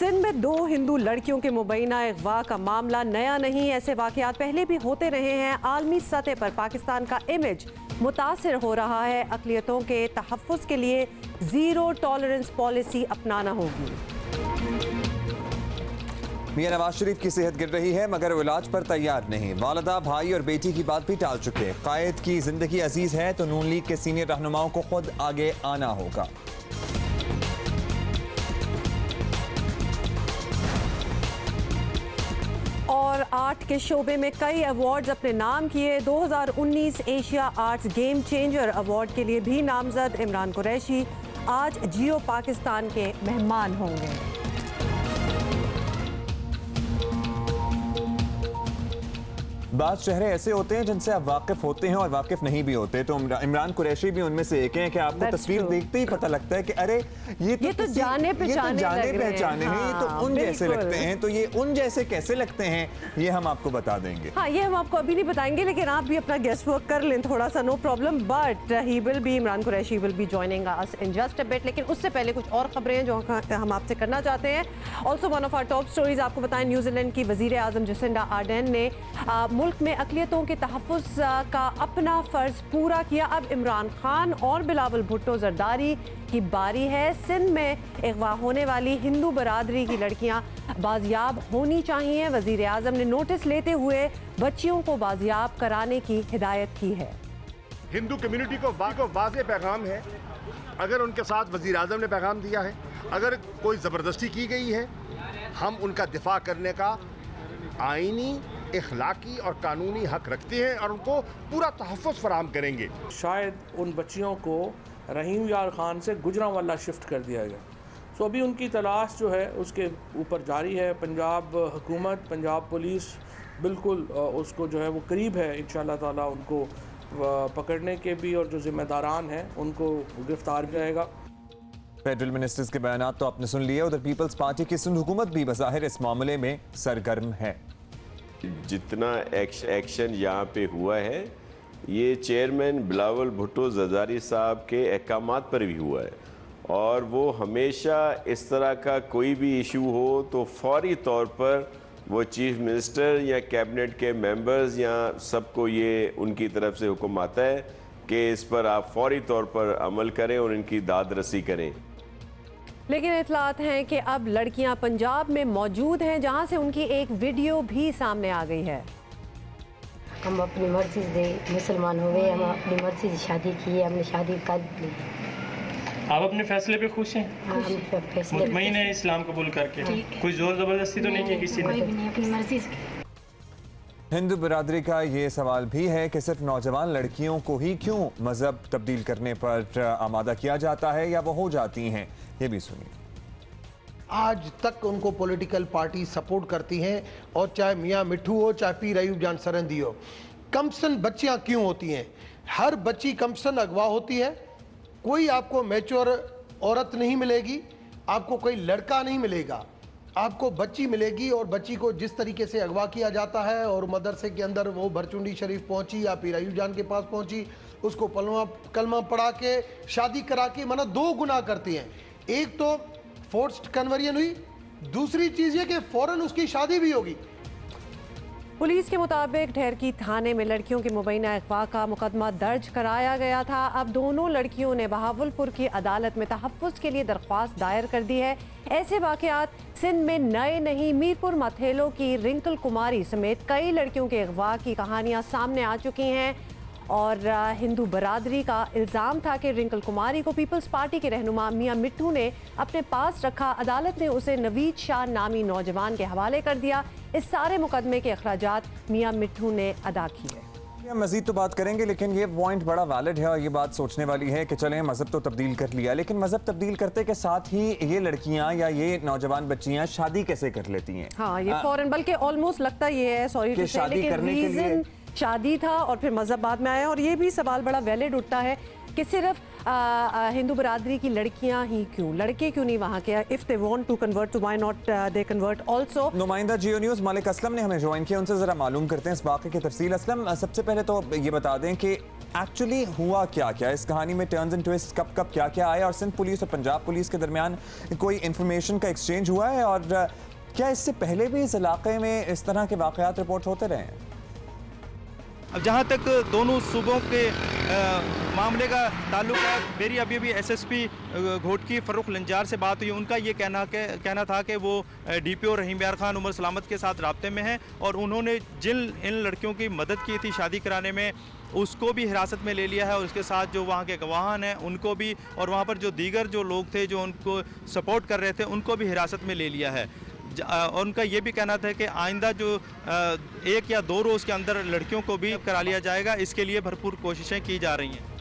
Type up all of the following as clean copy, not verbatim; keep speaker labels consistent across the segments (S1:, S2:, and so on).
S1: सिंध में 2 हिंदू लड़कियों के मुबैना अगवा का मामला नया नहीं। ऐसे वाकयात पहले भी होते रहे हैं। आलमी सतह पर पाकिस्तान का इमेज मुतासिर हो रहा है। अक़लियतों के तहफ़्फ़ुज़ के लिए ज़ीरो टॉलरेंस पॉलिसी अपनाना होगी।
S2: मियां नवाज शरीफ की सेहत गिर रही है मगर वो इलाज पर तैयार नहीं। वालिदा, भाई और बेटी की बात भी टाल चुके। कायद की जिंदगी अजीज है तो नून लीग के सीनियर रहनुमाओं को खुद आगे आना होगा।
S1: और आर्ट के शोबे में कई अवार्ड्स अपने नाम किए। 2019 Asia arts game changer award के लिए भी नामजद इमरान कुरैशी आज जियो पाकिस्तान के मेहमान होंगे।
S2: बात चेहरे ऐसे होते हैं जिनसे आप वाकिफ होते हैं और वाकिफ नहीं भी होते। तो इमरान कुरैशी भी उनमें से एक हैं कि आपको तस्वीर देखते ही पता लगता है कि अरे ये तो जाने पहचाने हैं, ये तो उन जैसे लगते हैं। तो ये उन जैसे कैसे लगते हैं ये हम आपको बता देंगे।
S1: हाँ, ये हम आपको अभी नहीं बताएंगे, लेकिन आप भी अपना गेस्ट वर्क कर लें थोड़ा सा, no problem. But he will be, Imran Qureshi will be joining us in just a bit. लेकिन उससे पहले कुछ और खबरें हैं जो हम आपसे करना चाहते हैं। Also one of our top stories आपको बताएं, न्यूजीलैंड की वजीर आजम जसिंडा आर्डेन ने मुल्क में अक़लियतों के तहफ़्फ़ुज़ का अपना फ़र्ज पूरा किया। अब इमरान खान और बिलावल भुट्टो ज़रदारी की बारी है। सिंध में अगवा होने वाली हिंदू बरादरी की लड़कियां बाजियाब होनी चाहिए। वज़ीर आज़म ने नोटिस लेते हुए बच्चियों को बाजियाब कराने की हिदायत की है।
S3: हिंदू कम्युनिटी को वाज़ेह पैगाम है, अगर उनके साथ वज़ीर आज़म ने पैगाम दिया है, अगर कोई ज़बरदस्ती की गई है, हम उनका दिफा करने का आईनी, इखलाकी और कानूनी हक रखते हैं और उनको पूरा तहफ़्फ़ुज़ फराहम करेंगे।
S4: शायद उन बच्चियों को रहीम यार खान से गुजरांवाला शिफ्ट कर दिया गया। सो अभी उनकी तलाश जो है उसके ऊपर जारी है। पंजाब हुकूमत, पंजाब पुलिस बिल्कुल उसको जो है वो करीब है इंशाअल्लाह ताला उनको पकड़ने के भी, और जो ज़िम्मेदारान हैं उनको गिरफ्तार किया जाएगा।
S2: फेडरल मिनिस्टर्स के बयान तो आपने सुन लिए। उधर पीपल्स पार्टी की सिंध हुकूमत भी बज़ाहिर इस मामले में सरगर्म है।
S5: जितना एक्शन यहाँ पे हुआ है ये चेयरमैन बिलावल भुट्टो ज़रदारी साहब के अहकामात पर भी हुआ है, और वो हमेशा इस तरह का कोई भी इशू हो तो फौरी तौर पर वो चीफ मिनिस्टर या कैबिनेट के मेंबर्स या सबको ये उनकी तरफ से हुक्म आता है कि इस पर आप फौरी तौर पर अमल करें और इनकी दाद रसी करें।
S1: लेकिन इतलात हैं कि अब लड़कियां पंजाब में मौजूद हैं, जहां से उनकी एक वीडियो भी सामने आ गई है।
S6: हम अपनी मर्जी से मुसलमान हो गए, हम अपनी मर्जी से शादी की है, हमने शादी कर ली।
S7: आप अपने फैसले पे खुश हैं?
S6: हाँ, हम फैसले
S7: मुतमईन है इस्लाम कबूल करके? कोई जोर जबरदस्ती तो नहीं की किसी ने?
S6: अपनी मर्जी से।
S2: हिंदू बरादरी का ये सवाल भी है कि सिर्फ नौजवान लड़कियों को ही क्यों मजहब तब्दील करने पर आमादा किया जाता है या वो हो जाती हैं, ये भी सुनिए।
S8: आज तक उनको पॉलिटिकल पार्टी सपोर्ट करती हैं, और चाहे मियाँ मिट्ठू हो चाहे पीर अयूब जान सरहंदी हो। कमसन बच्चियाँ क्यों होती हैं? हर बच्ची कमसन अगवा होती है। कोई आपको मैच्योर औरत नहीं मिलेगी, आपको कोई लड़का नहीं मिलेगा, आपको बच्ची मिलेगी। और बच्ची को जिस तरीके से अगवा किया जाता है और मदरसे के अंदर वो भरचुंडी शरीफ पहुंची या पीर अयूब जान के पास पहुंची, उसको कलमा पढ़ा के शादी करा के माना 2 गुनाह करती हैं। एक तो फोर्स्ड कन्वर्जन हुई, दूसरी चीज़ ये कि फ़ौरन उसकी शादी भी होगी।
S1: पुलिस के मुताबिक ढेरकी थाने में लड़कियों के मुबैना अगवा का मुकदमा दर्ज कराया गया था। अब दोनों लड़कियों ने बहावलपुर की अदालत में तहफ़्फ़ुज़ के लिए दरख्वास्त दायर कर दी है। ऐसे वाक़यात सिंध में नए नहीं। मीरपुर मथेलो की रिंकल कुमारी समेत कई लड़कियों के अगवा की कहानियाँ सामने आ चुकी हैं, और हिंदू बरादरी का इल्ज़ाम था कि रिंकल कुमारी को पीपल्स पार्टी के रहनुमा मियाँ मिट्ठू ने अपने पास रखा। अदालत ने उसे नवीद शाह नामी नौजवान के हवाले कर दिया। इस सारे मुकदमे के अखराजात मियाँ मिट्ठू ने अदा किए।
S2: हम मजीद तो बात करेंगे, लेकिन ये पॉइंट बड़ा वैलिड है और ये बात सोचने वाली है कि चलें मजहब तो तब्दील कर लिया, लेकिन मजहब तब्दील करते के साथ ही ये लड़कियां या ये नौजवान बच्चियां शादी कैसे कर लेती हैं?
S1: हाँ, ये फौरन, बल्कि ऑलमोस्ट लगता ये है, सॉरी टू से, लेकिन रीजन शादी था और फिर मजहब बाद में आया। और ये भी सवाल बड़ा वैलिड उठता है कि सिर्फ हिंदू बरादरी की लड़कियां ही क्यों, लड़के क्यों नहीं वहाँ के? If they want to convert तो why not they convert also.
S2: नुमाइंदा जियो न्यूज़ मालिक असलम ने हमें ज्वाइन किया, उनसे ज़रा मालूम करते हैं इस वाक़े की तफसील। असलम, सबसे पहले तो ये बता दें कि एक्चुअली हुआ क्या क्या इस कहानी में, टर्न्स एंड ट्विस्ट कब कब क्या क्या आया, और सिंध पुलिस और पंजाब पुलिस के दरमियान कोई इंफॉर्मेशन का एक्सचेंज हुआ है, और क्या इससे पहले भी इस इलाके में इस तरह के वाक़यात रिपोर्ट होते रहे हैं?
S9: अब जहाँ तक दोनों सूबों के मामले का ताल्लुक है, मेरी अभी भी एसएसपी घोटकी फ़र्रुख लंजार से बात हुई। उनका ये कहना था कि वो डीपीओ रहीम यार खान उमर सलामत के साथ राब्ते में हैं, और उन्होंने जिन इन लड़कियों की मदद की थी शादी कराने में, उसको भी हिरासत में ले लिया है, और उसके साथ जो वहाँ के गवाहान हैं उनको भी, और वहाँ पर जो दीगर जो लोग थे जो उनको सपोर्ट कर रहे थे उनको भी हिरासत में ले लिया है। और उनका ये भी कहना था कि आइंदा जो 1 या 2 रोज़ के अंदर लड़कियों को भी करा लिया जाएगा, इसके लिए भरपूर कोशिशें की जा रही हैं।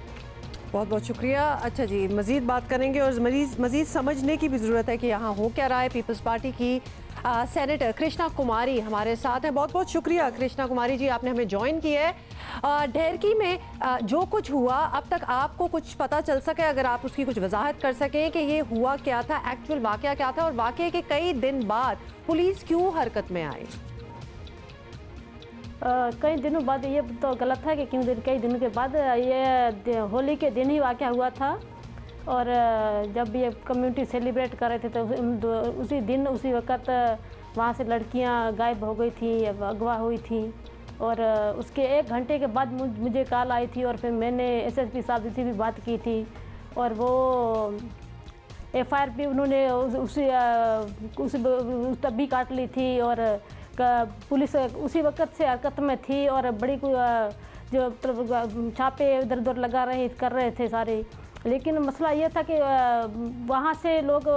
S1: बहुत बहुत शुक्रिया। अच्छा जी, मज़ीद बात करेंगे और मज़ीद समझने की भी ज़रूरत है कि यहाँ हो क्या रहा है। पीपल्स पार्टी की सेनेटर कृष्णा कुमारी हमारे साथ हैं। बहुत बहुत शुक्रिया कृष्णा कुमारी जी, आपने हमें ज्वाइन किया है। ढेरकी में जो कुछ हुआ अब तक आपको कुछ पता चल सके, अगर आप उसकी कुछ वजाहत कर सकें कि ये हुआ क्या था, एक्चुअल वाकया क्या था, और वाकये के कई दिन बाद पुलिस क्यों हरकत में आई?
S10: कई दिनों बाद, ये तो गलत है कि कई दिनों के बाद, ये होली के दिन ही वाकया हुआ था, और जब ये कम्युनिटी सेलिब्रेट कर रहे थे तो उसी दिन उसी वक्त वहाँ से लड़कियाँ गायब हो गई थी, अगवा हुई थी, और उसके 1 घंटे के बाद मुझे कॉल आई थी, और फिर मैंने एसएसपी साहब से भी बात की थी, और वो एफआईआर भी उन्होंने उसी तब भी काट ली थी, और पुलिस उसी वक्त से हरकत में थी, और बड़ी जो छापे इधर उधर लगा कर रहे थे सारे। लेकिन मसला ये था कि वहाँ से लोग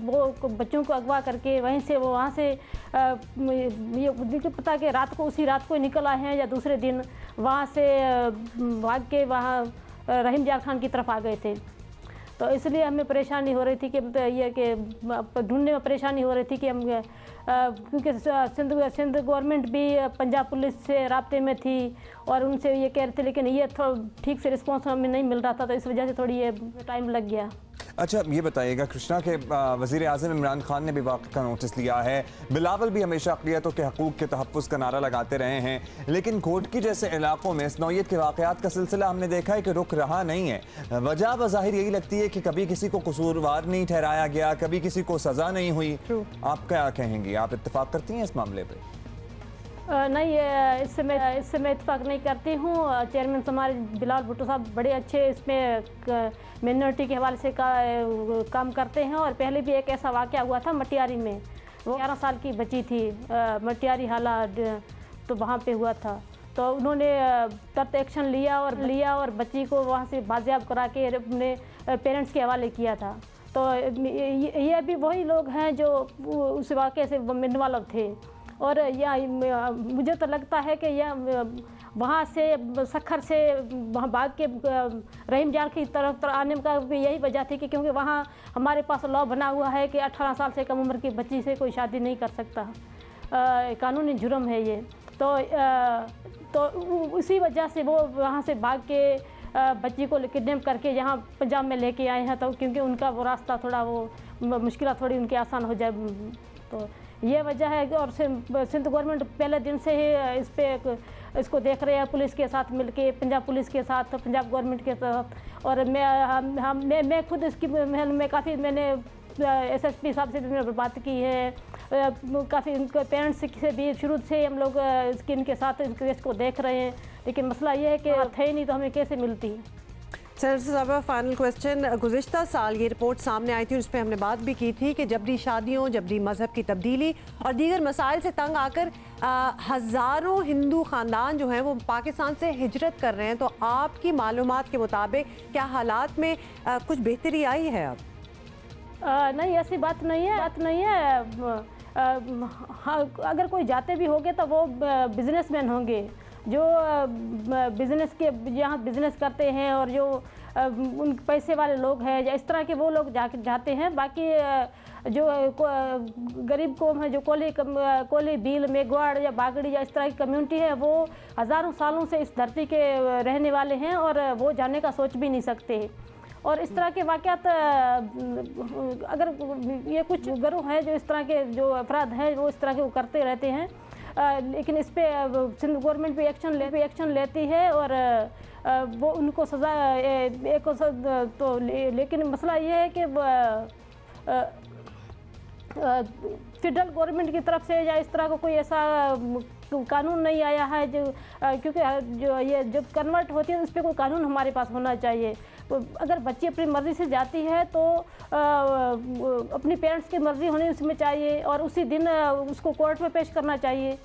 S10: वो बच्चों को अगवा करके वहीं से वो वहाँ से ये मुझे पता कि उसी रात को निकल आए हैं या दूसरे दिन वहाँ से भाग के वहाँ रहीम यार खान की तरफ आ गए थे। तो इसलिए हमें परेशानी हो रही थी कि ये कि ढूंढने में परेशानी हो रही थी कि हम क्योंकि सिंध गवर्नमेंट भी पंजाब पुलिस से राब्ते में थी और उनसे ये कह रहे थे, लेकिन ये ठीक से रिस्पॉन्स हमें नहीं मिल रहा था, तो इस वजह से थोड़ी ये टाइम लग गया।
S2: अच्छा, ये बताइएगा कृष्णा के वज़ीर आज़म इमरान खान ने भी वाक़े का नोटिस लिया है, बिलावल भी हमेशा अक़लियतों के हकूक़ के तहफ़्फ़ुज़ का नारा लगाते रहे हैं, लेकिन घोटकी जैसे इलाकों में इस नौइयत के वाक़यात का सिलसिला हमने देखा है कि रुक रहा नहीं है। वजह बज़ाहिर यही लगती है कि कभी किसी को कसूरवार नहीं ठहराया गया, कभी किसी को सज़ा नहीं हुई। आप क्या कहेंगी, आप इत्तेफ़ाक़ करती हैं इस मामले पर?
S10: नहीं, इससे मैं इत्तेफाक नहीं करती हूँ। चेयरमैन हमारे बिलावल भुट्टो साहब बड़े अच्छे इसमें मिनोरिटी के हवाले से काम करते हैं, और पहले भी एक ऐसा वाक़या हुआ था मटियारी में, वो 11 साल की बच्ची थी, मटियारी हाला तो वहाँ पे हुआ था, तो उन्होंने तुरंत एक्शन लिया और बच्ची को वहाँ से बाजियाब करा के अपने पेरेंट्स के हवाले किया था। तो ये भी वही लोग हैं जो उस वाक़े से इन्वॉल्व थे, और यह मुझे तो लगता है कि यह वहाँ से सखर से वहाँ भाग के रहीम यार की तरफ आने का भी यही वजह थी कि क्योंकि वहाँ हमारे पास लॉ बना हुआ है कि 18 साल से कम उम्र की बच्ची से कोई शादी नहीं कर सकता, कानूनी जुर्म है ये। तो उसी वजह से वो वहाँ से भाग के बच्ची को किडनैप करके यहाँ पंजाब में लेके आए हैं, तो क्योंकि उनका वो रास्ता थोड़ा वो मुश्किल थोड़ी उनकी आसान हो जाए, तो ये वजह है। और सिंध गवर्नमेंट पहले दिन से ही इसको देख रहे हैं, पुलिस के साथ मिलके, पंजाब पुलिस के साथ, पंजाब गवर्नमेंट के साथ, और मैं खुद इसकी में काफ़ी मैंने एसएसपी साहब से भी बात की है, काफ़ी उनके पेरेंट्स से भी शुरू से हम लोग इनके साथ इस केस को देख रहे हैं, लेकिन मसला ये है कि थे नहीं तो हमें कैसे मिलती।
S1: सर साहब, फाइनल क्वेश्चन, गुज़िश्ता साल ये रिपोर्ट सामने आई थी, उस पर हमने बात भी की थी कि जबरी शादियों, जबरी मज़हब की तब्दीली और दीगर मसाइल से तंग आकर हज़ारों हिंदू ख़ानदान जो हैं वो पाकिस्तान से हिजरत कर रहे हैं, तो आपकी मालूमात के मुताबिक क्या हालात में कुछ बेहतरी आई है अब?
S10: नहीं, ऐसी बात नहीं है। हाँ, अगर कोई जाते भी होंगे तो वो बिजनेसमैन होंगे जो बिज़नेस के यहाँ बिज़नेस करते हैं, और जो उन पैसे वाले लोग हैं या इस तरह के वो लोग जाते हैं। बाकी जो गरीब कौम है, जो कोली भील, मेघवाड़ या बागड़ी या इस तरह की कम्युनिटी है, वो हज़ारों सालों से इस धरती के रहने वाले हैं और वो जाने का सोच भी नहीं सकते। और इस तरह के वाक़यात अगर ये कुछ गिरोह हैं जो इस तरह के जो अपराध हैं वो इस तरह के वो करते रहते हैं, लेकिन इस पे सिंध गवर्नमेंट भी एक्शन लेती है और वो उनको सज़ा तो लेकिन मसला ये है कि फेडरल गवर्नमेंट की तरफ से या इस तरह का कोई ऐसा कानून नहीं आया है जो क्योंकि जो ये जब कन्वर्ट होती है उस पर कोई कानून हमारे पास होना चाहिए। अगर बच्ची अपनी मर्ज़ी से जाती है तो अपनी पेरेंट्स की मर्ज़ी होनी उसमें चाहिए और उसी दिन उसको कोर्ट में पेश करना चाहिए।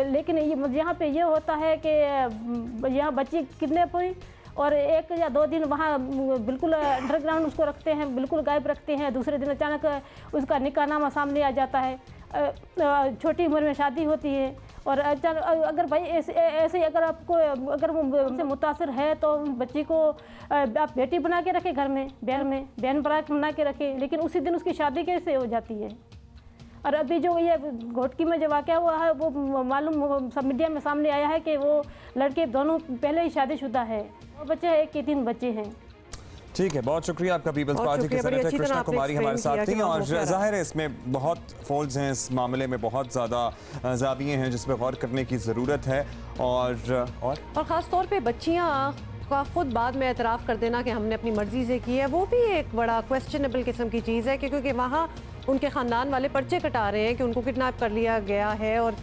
S10: लेकिन यहाँ पे ये होता है कि यहाँ बच्ची किडनैप हुई और 1 या 2 दिन वहाँ बिल्कुल अंडरग्राउंड उसको रखते हैं, बिल्कुल गायब रखते हैं। दूसरे दिन अचानक उसका निकाहनामा सामने आ जाता है, छोटी उम्र में शादी होती है और अगर भाई ऐसे अगर आपको अगर वो से मुतासर है तो बच्ची को आप बेटी बना के रखें घर में, बहन बना के रखें, लेकिन उसी दिन उसकी शादी कैसे हो जाती है। और अभी जो ये घोटकी में जो वाक़या हुआ है वो मालूम सब मीडिया में सामने आया है कि वो लड़के दोनों पहले ही शादीशुदा है, बच्चे 1 के 3 बच्चे हैं।
S2: ठीक है, बहुत शुक्रिया आपका। पीपल्स पार्टी के सेनेटर कृष्णा कुमारी हमारे साथ थी और जाहिर है इसमें बहुत फॉल्ट्स हैं, इस मामले में बहुत ज़्यादा ज़ाविये हैं जिस पर गौर करने की ज़रूरत है और ख़ास तौर पे बच्चियाँ का खुद बाद में एतराफ़ कर देना कि हमने अपनी मर्ज़ी से की है, वो भी एक बड़ा क्वेश्चनेबल किस्म की चीज़ है क्योंकि वहाँ उनके ख़ानदान वाले पर्चे कटा रहे हैं कि उनको किडनैप कर लिया गया है और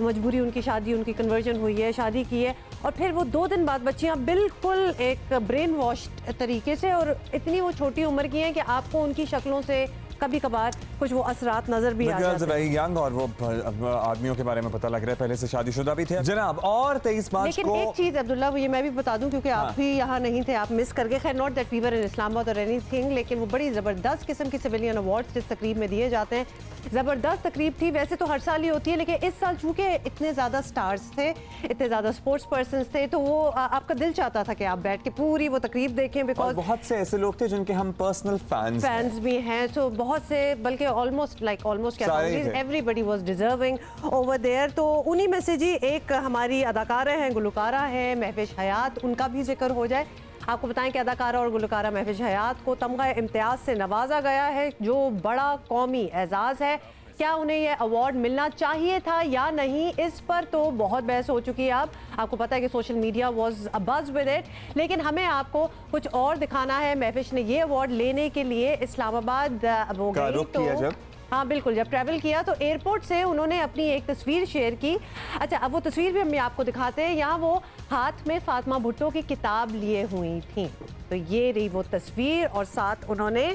S2: मजबूरी उनकी शादी, उनकी कन्वर्जन हुई है, शादी की है और फिर वो 2 दिन बाद बच्चियाँ बिल्कुल एक ब्रेन वॉश तरीके से और इतनी वो छोटी उम्र की हैं कि आपको उनकी शक्लों से कभी कभार कुछ वो असरात नजर भी आ जाते हैं। यंग और वो आदमियों के बारे में पता लग रहा है पहले से शादीशुदा भी थे जनाब। और 23 मार्च को लेकिन एक चीज अब्दुल्ला वो ये मैं भी बता दूं क्योंकि आप भी यहाँ नहीं थे, आप मिस कर गए। खैर नॉट दैट वी वर इन इस्लामाबाद और एनीथिंग, लेकिन वो बड़ी जबरदस्त किस्म की सिविलियन अवार्ड्स जिस तकरीब में दिए जाते हैं, जबरदस्त तकरीब थी। वैसे तो हर साल ही होती है लेकिन इस साल चूंकि इतने ज्यादा स्टार्स थे, इतने ज्यादा स्पोर्ट्स पर्सन थे, तो वो आपका दिल चाहता था कि आप बैठ के पूरी वो तकरीब देखें बिकॉज बहुत से ऐसे लोग थे जिनके हम पर्सनल फैंस भी हैं। तो बहुत से बल्कि almost everybody was deserving over there. तो उन्हीं में से जी एक हमारी अदाकारा हैं, गुलकारा है महविश हयात, उनका भी जिक्र हो जाए। आपको बताएं कि अदाकारा और गुलकारा महविश हयात को तमगा इम्तियाज से नवाजा गया है जो बड़ा कौमी एजाज़ है। क्या उन्हें यह अवार्ड मिलना चाहिए था या नहीं, इस पर तो बहुत बहस हो चुकी है। आपको पता है कि social media was abuzz with it, लेकिन हमें आपको कुछ और दिखाना है। महविश ने ये अवार्ड लेने के लिए इस्लामाबाद वो गई तो हाँ बिल्कुल, जब ट्रैवल किया तो एयरपोर्ट से उन्होंने अपनी एक तस्वीर शेयर की। अच्छा, अब वो तस्वीर भी हम आपको दिखाते हैं। यहाँ वो हाथ में फातिमा भुट्टो की किताब लिए हुई थी, तो ये रही वो तस्वीर और साथ उन्होंने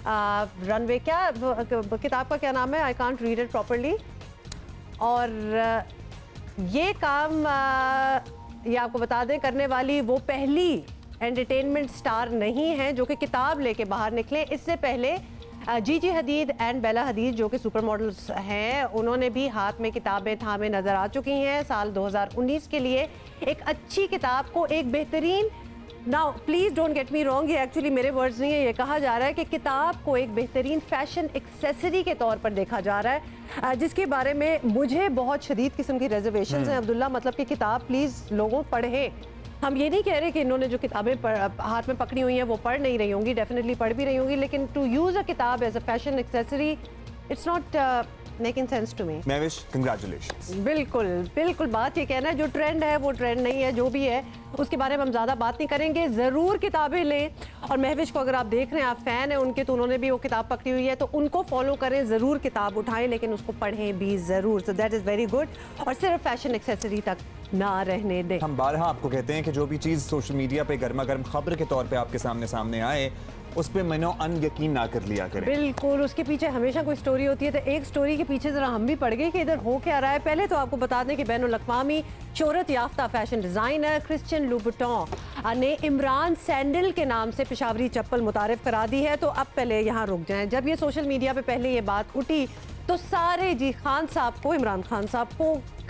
S2: रनवे, क्या किताब का क्या नाम है, I can't read it properly. और ये काम ये आपको बता दें करने वाली वो पहली एंटरटेनमेंट स्टार नहीं है जो कि किताब लेके बाहर निकले। इससे पहले जीजी हदीद एंड बेला हदीद जो कि सुपर मॉडल्स हैं, उन्होंने भी हाथ में किताबें थामे नज़र आ चुकी हैं। साल 2019 के लिए एक अच्छी किताब को एक बेहतरीन, now please don't get me wrong, ये एक्चुअली मेरे वर्ड्स नहीं है, ये कहा जा रहा है कि किताब को एक बेहतरीन फैशन एक्सेसरी के तौर पर देखा जा रहा है, जिसके बारे में मुझे बहुत शदीद किस्म की रिजर्वेशंस हैं अब्दुल्ला। मतलब कि किताब प्लीज़ लोगों पढ़ें। हम ये नहीं कह रहे कि इन्होंने जो किताबें हाथ में पकड़ी हुई हैं वो पढ़ नहीं रही होंगी, डेफिनेटली पढ़ भी रही होंगी, लेकिन टू यूज़ अ किताब as a fashion accessory it's not making sense to me. Mahwish congratulations. बिल्कुल बिल्कुल, बात ये कहना है जो ट्रेंड है वो ट्रेंड नहीं है, जो भी है उसके बारे में हम ज़्यादा बात नहीं करेंगे। ज़रूर किताबें लें और महविश को अगर आप देख रहे हैं, आप फ़ैन हैं उनके, तो उन्होंने भी वो किताब पकड़ी हुई है तो उनको फॉलो करें, ज़रूर किताब उठाएं लेकिन उसको पढ़ें भी ज़रूर। So that is very good. और सिर्फ फैशन एक्सेसरी तक ना रहने दें। हम बारहा आपको कहते हैं कि जो भी चीज़ सोशल मीडिया पे गर्मा गर्म खबर के तौर पे आपके सामने आए उस पर मनो अन यकीन ना कर लिया करें। बिल्कुल, उसके पीछे हमेशा कोई स्टोरी होती है, तो एक स्टोरी के पीछे ज़रा हम भी पड़ गए कि इधर हो क्या रहा है। पहले तो आपको बता दें कि बैनुल अक़वामी शोहरत याफ्ता फैशन डिज़ाइनर क्रिश्चियन लूबुटॉन ने इमरान सैंडल के नाम से पेशावरी चप्पल मुतारिफ करा दी है। तो अब पहले यहाँ रुक जाएं, जब ये सोशल मीडिया पे पहले ये बात उठी तो सारे जी खान साहब को, इमरान खान साहब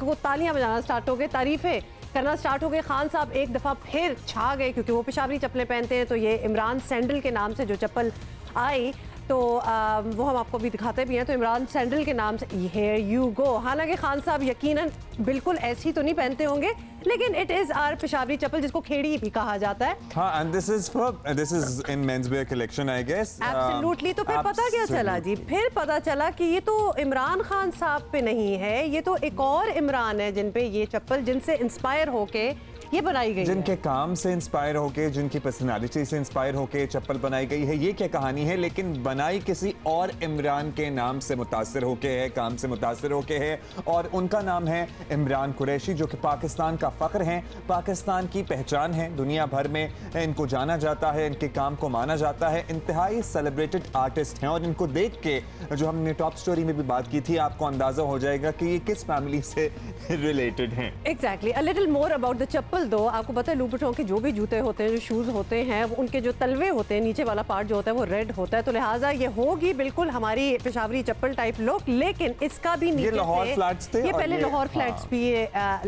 S2: को तालियां बजाना स्टार्ट हो गए, तारीफें
S1: करना स्टार्ट हो गए। खान साहब एक दफ़ा फिर छा गए क्योंकि वो पेशावरी चप्पलें पहनते हैं, तो ये इमरान सैंडल के नाम से जो चप्पल आई तो वो हम आपको भी दिखाते भी हैं। तो इमरान सैंडल के नाम से हियर यू गो। हालांकि खान साहब यकीनन बिल्कुल ऐसी तो नहीं पहनते होंगे, लेकिन it is our Peshawari chappal जिसको खेड़ी भी कहा जाता है।
S2: हाँ, and this is in men's wear collection I guess.
S1: Absolutely. तो फिर पता क्या चला जी, फिर पता चला कि ये तो इमरान खान साहब पे नहीं है, ये तो एक और इमरान है जिन पे ये चप्पल, जिनसे इंस्पायर होके ये बनाई गई,
S2: जिनके काम से इंस्पायर होके, जिनकी पर्सनालिटी से इंस्पायर होके चप्पल बनाई गई है। ये क्या कहानी है, लेकिन बनाई किसी और इमरान के नाम से मुतासिर होके है, काम से मुतासिर होके है, और उनका नाम है इमरान कुरैशी, जो कि पाकिस्तान का फख्र हैं, पाकिस्तान की पहचान है। दुनिया भर में इनको जाना जाता है, इनके काम को माना जाता है। इंतहाई सेलिब्रेटेड आर्टिस्ट हैं, और इनको देख के जो हमने टॉप स्टोरी में भी बात की थी, आपको अंदाजा हो जाएगा कि ये किस फैमिली से रिलेटेड हैं।
S1: Exactly. A little more about the chappal though. आपको पता है लूबुटों के जो भी जूते होते हैं, जो शूज होते हैं, वो उनके जो तलवे होते हैं, नीचे वाला पार्ट जो होता है वो रेड होता है, तो लिहाजा ये होगी बिल्कुल हमारी पेशावरी चप्पल टाइप लुक। लेकिन इसका भी नीचे
S2: लाहौर फ्लैट्स थे,
S1: ये पहले लाहौर फ्लैट्स भी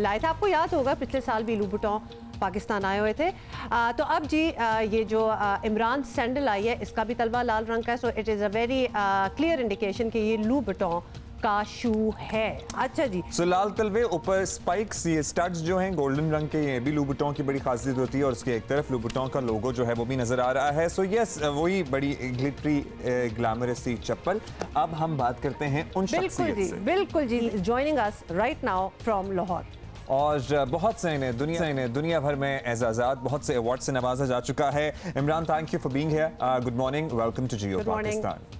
S1: लाए थे। आपको याद होगा पिछले साल भी लूबुटों पाकिस्तान आए हुए थे। तो अब जी ये जो इमरान सैंडल आई है, इसका भी तलवा लाल रंग का है। So it is a very clear indication कि ये लूबुटों का शू है। अच्छा जी,
S2: सो लाल तलवे, ऊपर स्पाइक्स, ये स्टड्स जो हैं गोल्डन रंग के, ये भी लूबुटों की बड़ी खासियत होती है, और उसके एक तरफ लूबुटों का लोगो जो है वो भी नजर आ रहा है। सो यस, वही बड़ी ग्लिटरी ग्लैमरस सी चप्पल। अब हम बात करते हैं उन शख्सियत से।
S1: बिल्कुल जी, joining us right now from Lahore.
S2: और बहुत से इन्हें दुनिया भर में एजाज़ात, बहुत से अवार्ड से नवाजा जा चुका है। Imran, thank you for being here. Good morning, welcome to Geo Pakistan.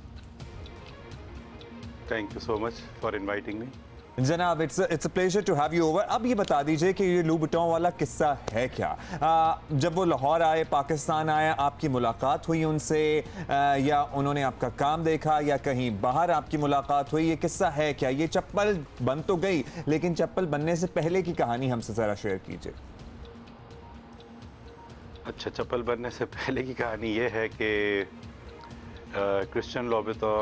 S11: Thank you so much for inviting me.
S2: जनाब, it's a pleasure to have you over. अब ये बता दीजिए कि ये लूबुटों वाला किस्सा है क्या? जब वो लाहौर आए, पाकिस्तान आए, आपकी मुलाकात हुई उनसे, या उन्होंने आपका काम देखा, या कहीं बाहर आपकी मुलाकात हुई? ये किस्सा है क्या? ये चप्पल बन तो गई, लेकिन चप्पल बनने से पहले की कहानी हमसे ज़रा शेयर कीजिए।
S11: अच्छा, चप्पल बनने से पहले की कहानी ये है कि क्रिश्चियन लोबुटो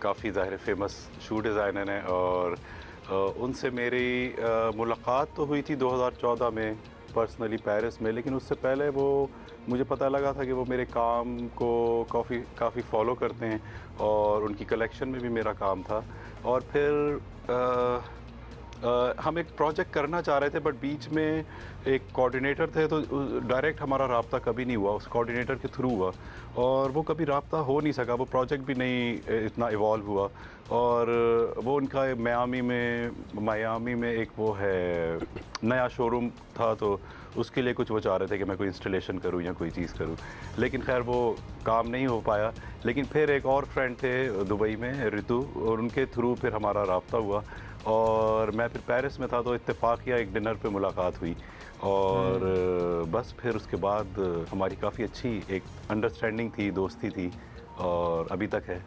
S11: काफ़ी ज़ाहिर फेमस शू डिज़ाइनर हैं, और उनसे मेरी मुलाकात तो हुई थी 2014 में पर्सनली पेरिस में, लेकिन उससे पहले वो मुझे पता लगा था कि वो मेरे काम को काफ़ी फॉलो करते हैं, और उनकी कलेक्शन में भी मेरा काम था। और फिर हम एक प्रोजेक्ट करना चाह रहे थे, बट बीच में एक कोऑर्डिनेटर थे, तो डायरेक्ट हमारा राब्ता कभी नहीं हुआ, उस कोऑर्डिनेटर के थ्रू हुआ, और वो कभी राब्ता हो नहीं सका, वो प्रोजेक्ट भी नहीं इतना इवॉल्व हुआ। और वो उनका मियामी में एक वो है नया शोरूम था, तो उसके लिए कुछ वो चाह रहे थे कि मैं कोई इंस्टॉलेशन करूं या कोई चीज़ करूं, लेकिन खैर वो काम नहीं हो पाया। लेकिन फिर एक और फ्रेंड थे दुबई में, रितु, और उनके थ्रू फिर हमारा राब्ता हुआ, और मैं फिर पेरिस में था, तो इत्तेफाकिया एक डिनर पे मुलाकात हुई, और बस फिर उसके बाद हमारी काफ़ी अच्छी एक अंडरस्टैंडिंग थी, दोस्ती थी, और अभी तक है।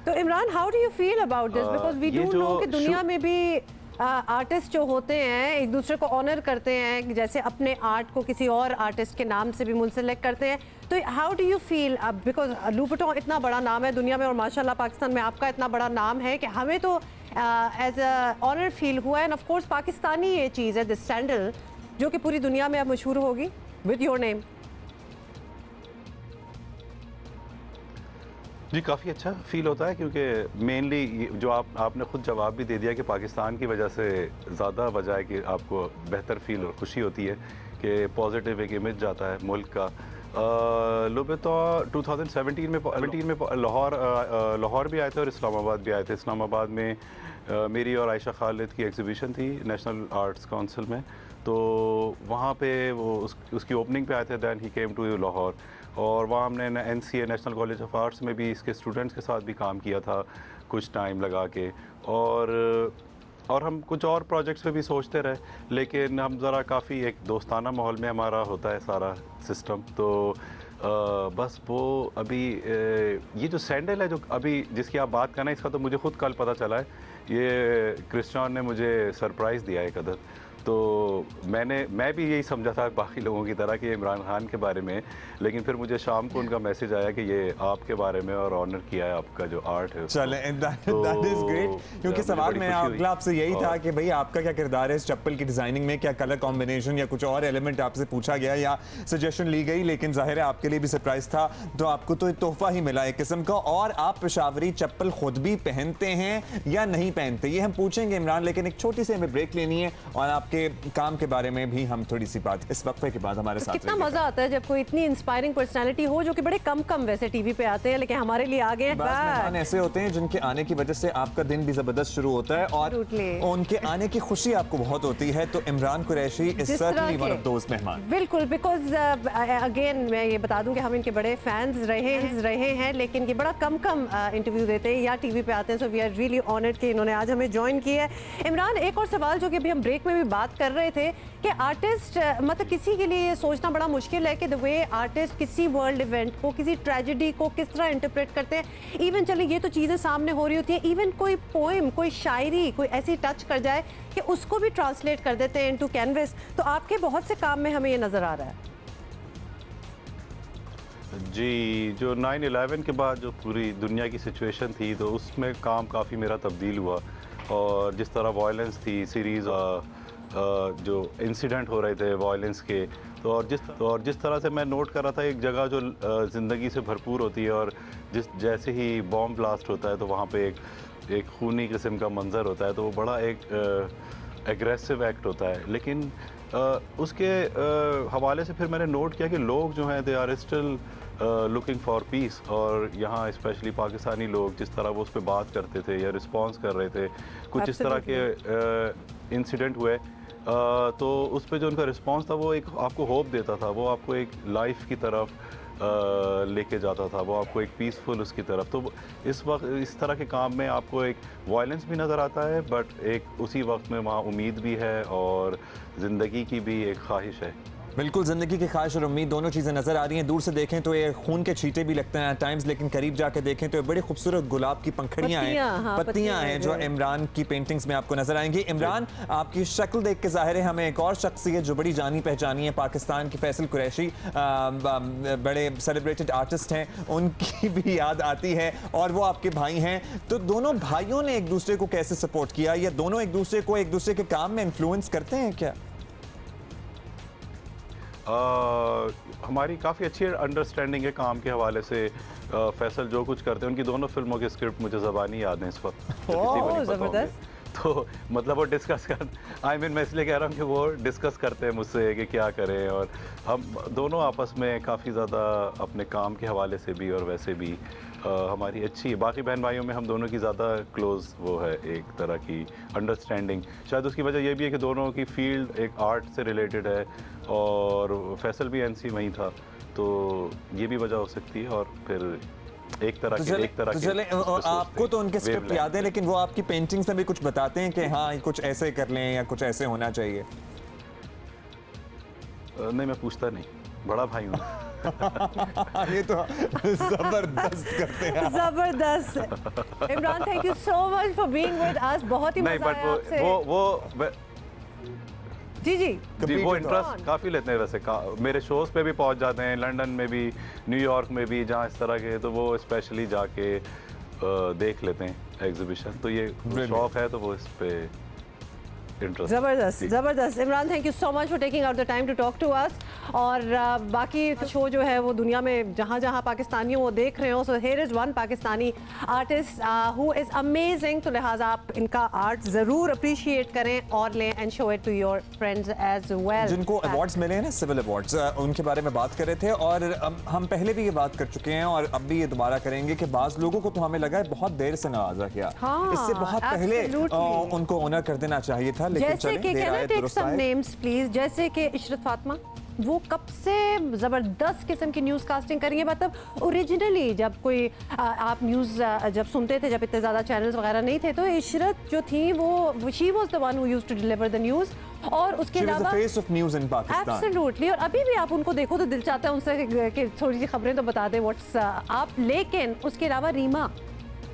S1: तो Imran, how do you feel about this? Because we do know कि दुनिया में भी आर्टिस्ट जो होते हैं एक दूसरे को ऑनर करते हैं, जैसे अपने आर्ट को किसी और आर्टिस्ट के नाम से भी मुंसलिक करते हैं। तो how do you feel? Because Louboutin इतना बड़ा नाम है दुनिया में, और माशाल्लाह पाकिस्तान में आपका इतना बड़ा नाम है कि हमें तो एज अ ऑनर फील हुआ है। एंड ऑफ कोर्स पाकिस्तानी ये चीज़ है, दिस सैंडल, जो कि पूरी दुनिया में अब मशहूर होगी विद योर नेम।
S11: जी, काफ़ी अच्छा फील होता है, क्योंकि मेनली जो आपने खुद जवाब भी दे दिया कि पाकिस्तान की वजह से ज़्यादा वजह है कि आपको बेहतर फील और खुशी होती है कि पॉजिटिव एक इमेज जाता है मुल्क का। लूबुटो 2017 में लाहौर भी आए थे और इस्लामाबाद भी आए थे। इस्लामाबाद में मेरी और आयशा खालिद की एग्जीबिशन थी नेशनल आर्ट्स काउंसिल में, तो वहाँ पे वो उसकी ओपनिंग पे आए थे। Then he came to Lahore, और वहाँ हमने NCA national college of arts में भी इसके स्टूडेंट्स के साथ भी काम किया था कुछ टाइम लगा के, और हम कुछ और प्रोजेक्ट्स पे भी सोचते रहे, लेकिन हम ज़रा काफ़ी एक दोस्ताना माहौल में हमारा होता है सारा सिस्टम। तो बस वो अभी ये जो सैंडल है जो अभी जिसकी आप बात करना है, इसका तो मुझे खुद कल पता चला है। ये क्रिश्चियन ने मुझे सरप्राइज़ दिया एक अदर, तो मैं भी यही समझा था बाकी लोगों की तरह कि इमरान खान के बारे में, लेकिन फिर मुझे शाम को उनका मैसेज आया कि ये आपके बारे में और ऑनर किया है आपका जो आर्ट है।
S2: चले, दैट इज ग्रेट, क्योंकि सवाल मैं अगला आपसे यही था कि भाई आपका क्या किरदार है इस चप्पल की डिजाइनिंग में, क्या कलर कॉम्बिनेशन या कुछ और एलिमेंट आपसे पूछा गया या सजेशन ली गई, लेकिन जाहिर है आपके लिए भी सरप्राइज था, तो आपको तो तोहफा ही मिला एक किस्म का। और आप पेशावरी चप्पल खुद भी पहनते हैं या नहीं पहनते, ये हम पूछेंगे इमरान, लेकिन एक छोटी सी हमें ब्रेक लेनी है और आपके काम के बारे में भी हम थोड़ी सी बात इस वक्फे के बाद हमारे साथ।
S1: कितना मजा आता है जब कोई इतनी इंस्पायरिंग पर्सनालिटी हो जो कि बड़े कम वैसे टीवी पे आते हैं, लेकिन हमारे लिए आ गए
S2: मेहमान ऐसे होते हैं जिनके आने की वजह से आपका दिन भी जबरदस्त शुरू होता है और उनके आने की खुशी आपको बहुत होती है। तो Imran Qureshi is certainly one of those मेहमान।
S1: बिल्कुल, बिकॉज अगेन मैं ये बता दूं कि हम इनके बड़े फैंस रहे हैं, लेकिन ये बड़ा कम इंटरव्यू देते हैं या टीवी पे आते हैं, so we are really honoured कि इन्होंने आज हमें ज्वाइन किया है। इमरान, एक और सवाल जो कि अभी हम ब्रेक में भी बात कर रहे थे कि आर्टिस्ट मतलब किसी के लिए ये सोचना बड़ा मुश्किल है कि द वे आर्टिस्ट किसी वर्ल्ड इवेंट को, किसी ट्रेजेडी को किस तरह इंटरप्रेट करते हैं। इवन चलिए ये तो चीज़ें सामने हो रही होती हैं, इवन कोई पोएम, कोई शायरी, कोई ऐसी टच कर जाए कि उसको भी ट्रांसलेट कर देते हैं इनटू कैनवस। तो आपके बहुत से काम में हमें ये नज़र आ रहा है।
S11: जी, जो 9/11 के बाद जो पूरी दुनिया की सिचुएशन थी, तो उसमें काम काफ़ी मेरा तब्दील हुआ, और जिस तरह वायलेंस थी, सीरीज़ जो इंसिडेंट हो रहे थे वायलेंस के, तो और जिस तरह से मैं नोट कर रहा था एक जगह जो ज़िंदगी से भरपूर होती है, और जैसे ही बॉम्ब ब्लास्ट होता है तो वहाँ पे एक खूनी किस्म का मंज़र होता है, तो वो बड़ा एक एग्रेसिव एक्ट होता है। लेकिन उसके हवाले से फिर मैंने नोट किया कि लोग जो हैं they are still looking for peace, और यहाँ स्पेशली पाकिस्तानी लोग जिस तरह वो उस पर बात करते थे या रिस्पॉन्स कर रहे थे, कुछ इस तरह के इंसिडेंट हुए, तो उस पर जो उनका रिस्पॉन्स था वो एक आपको होप देता था, वो आपको एक लाइफ की तरफ लेके जाता था, वो आपको एक पीसफुल उसकी तरफ। तो इस वक्त इस तरह के काम में आपको एक वायलेंस भी नज़र आता है, बट एक उसी वक्त में वहाँ उम्मीद भी है और ज़िंदगी की भी एक ख्वाहिश है।
S2: बिल्कुल, ज़िंदगी की ख्वाहिश और उम्मीद दोनों चीज़ें नज़र आ रही हैं। दूर से देखें तो ये खून के छींटे भी लगते हैं एट टाइम्स, लेकिन करीब जाके देखें तो ये बड़ी खूबसूरत गुलाब की पंखड़ियाँ हैं, पत्तियाँ हैं जो इमरान की पेंटिंग्स में आपको नज़र आएंगी। इमरान, आपकी शक्ल देख के ज़ाहिर है हमें एक और शख्सियत जो बड़ी जानी पहचानी है पाकिस्तान की, फैसल कुरैशी, बड़े सेलिब्रेटेड आर्टिस्ट हैं, उनकी भी याद आती है, और वो आपके भाई हैं। तो दोनों भाइयों ने एक दूसरे को कैसे सपोर्ट किया, या दोनों एक दूसरे के काम में इन्फ्लुएंस करते हैं क्या?
S11: हमारी काफ़ी अच्छी अंडरस्टैंडिंग है काम के हवाले से। फैसल जो कुछ करते हैं, उनकी दोनों फिल्मों के स्क्रिप्ट मुझे ज़बानी याद हैं इस वक्त, तो किसी को नहीं पता होंगे। तो मतलब वो डिस्कस कर मैं इसलिए कह रहा हूँ कि वो डिस्कस करते हैं मुझसे कि क्या करें, और हम दोनों आपस में काफ़ी ज़्यादा अपने काम के हवाले से भी और वैसे भी हमारी अच्छी है। बाकी बहन भाइयों में हम दोनों की ज़्यादा क्लोज़ वो है एक तरह की अंडरस्टैंडिंग। शायद उसकी वजह ये भी है कि दोनों की फील्ड एक आर्ट से रिलेटेड है, और फैसल भी NC वहीं था, तो ये भी वजह हो सकती है। और फिर एक तरह के
S2: आपको तो उनके स्क्रिप्ट याद है, लेकिन वो आपकी पेंटिंग्स में भी कुछ बताते हैं कि हाँ कुछ ऐसे कर लें या कुछ ऐसे होना चाहिए?
S11: नहीं, मैं पूछता नहीं, बड़ा भाई हूँ।
S2: ये तो जबरदस्त करते हैं,
S1: जबरदस्त। Imran, thank you so much for being with us, बहुत ही मजा आया आपसे।
S11: वो जी वो इंटरेस्ट काफ़ी लेते हैं वैसे, मेरे शोज़ पे भी पहुंच जाते हैं, लंदन में भी, न्यूयॉर्क में भी, जहाँ इस तरह के, तो वो स्पेशली जाके देख लेते हैं एग्जीबिशन, तो ये शौक है, तो वो इस पे
S1: जबरदस्त। Imran, thank you so much for taking out the time to talk to us. और बाकी शो जो है वो दुनिया में जहाँ जहाँ पाकिस्तानियों वो देख रहे हो, so here is one Pakistani artist who is amazing, तो लिहाजा आप इनका आर्ट ज़रूर अप्रिशिएट करें और लें and show it to your friends as well.
S2: जिनको अवार्ड्स मिले हैं ना, सिविल अवार्ड्स, उनके बारे में बात कर रहे थे, और हम पहले भी ये बात कर चुके हैं और अब भी ये दोबारा करेंगे कि बाज़ लोगों को तो हमें लगा है बहुत देर से नवाजा किया, इससे बहुत पहले उनको ऑनर कर देना चाहिए था।
S1: जैसे कि can I take some names please, जैसे कि इशरत फातिमा, वो कब से ज़बरदस्त किस्म की न्यूज़ कास्टिंग करेंगे। मतलब ओरिजिनली जब कोई आप न्यूज़ जब सुनते थे, जब इतने ज़्यादा चैनल्स वगैरह नहीं थे, तो इशरत जो थी वो she was the one who used to deliver the news, और उसके अलावा face of news in Pakistan. Absolutely, और अभी भी आप उनको देखो तो दिल चाहता है उनसे कि थोड़ी सी खबरें तो बता दें व्हाट्स आप। लेकिन उसके अलावा रीमा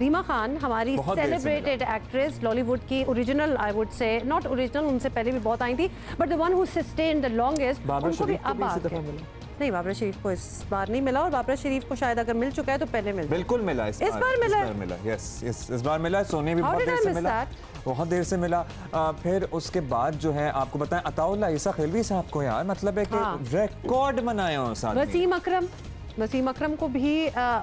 S1: रीमा खान हमारी सेलिब्रेटेड एक्ट्रेस बॉलीवुड की original, I would say not original, उनसे पहले भी बहुत आई थी, but the one who sustained the longest, उनको भी अब नहीं, बाबरा शरीफ को इस बार नहीं मिला, और बाबरा शरीफ को शायद अगर मिल चुका है तो पहले मिला।
S2: बिल्कुल मिला, इस बार मिला। यस, इस बार मिला। सोने भी बहुत देर से मिला। फिर उसके बाद जो है आपको बताएं, अताउल्लाह ईसा खिलवी साहब को यार मतलब है कि रिकॉर्ड बनाया उस आदमी।
S1: वसीम अकरम को भी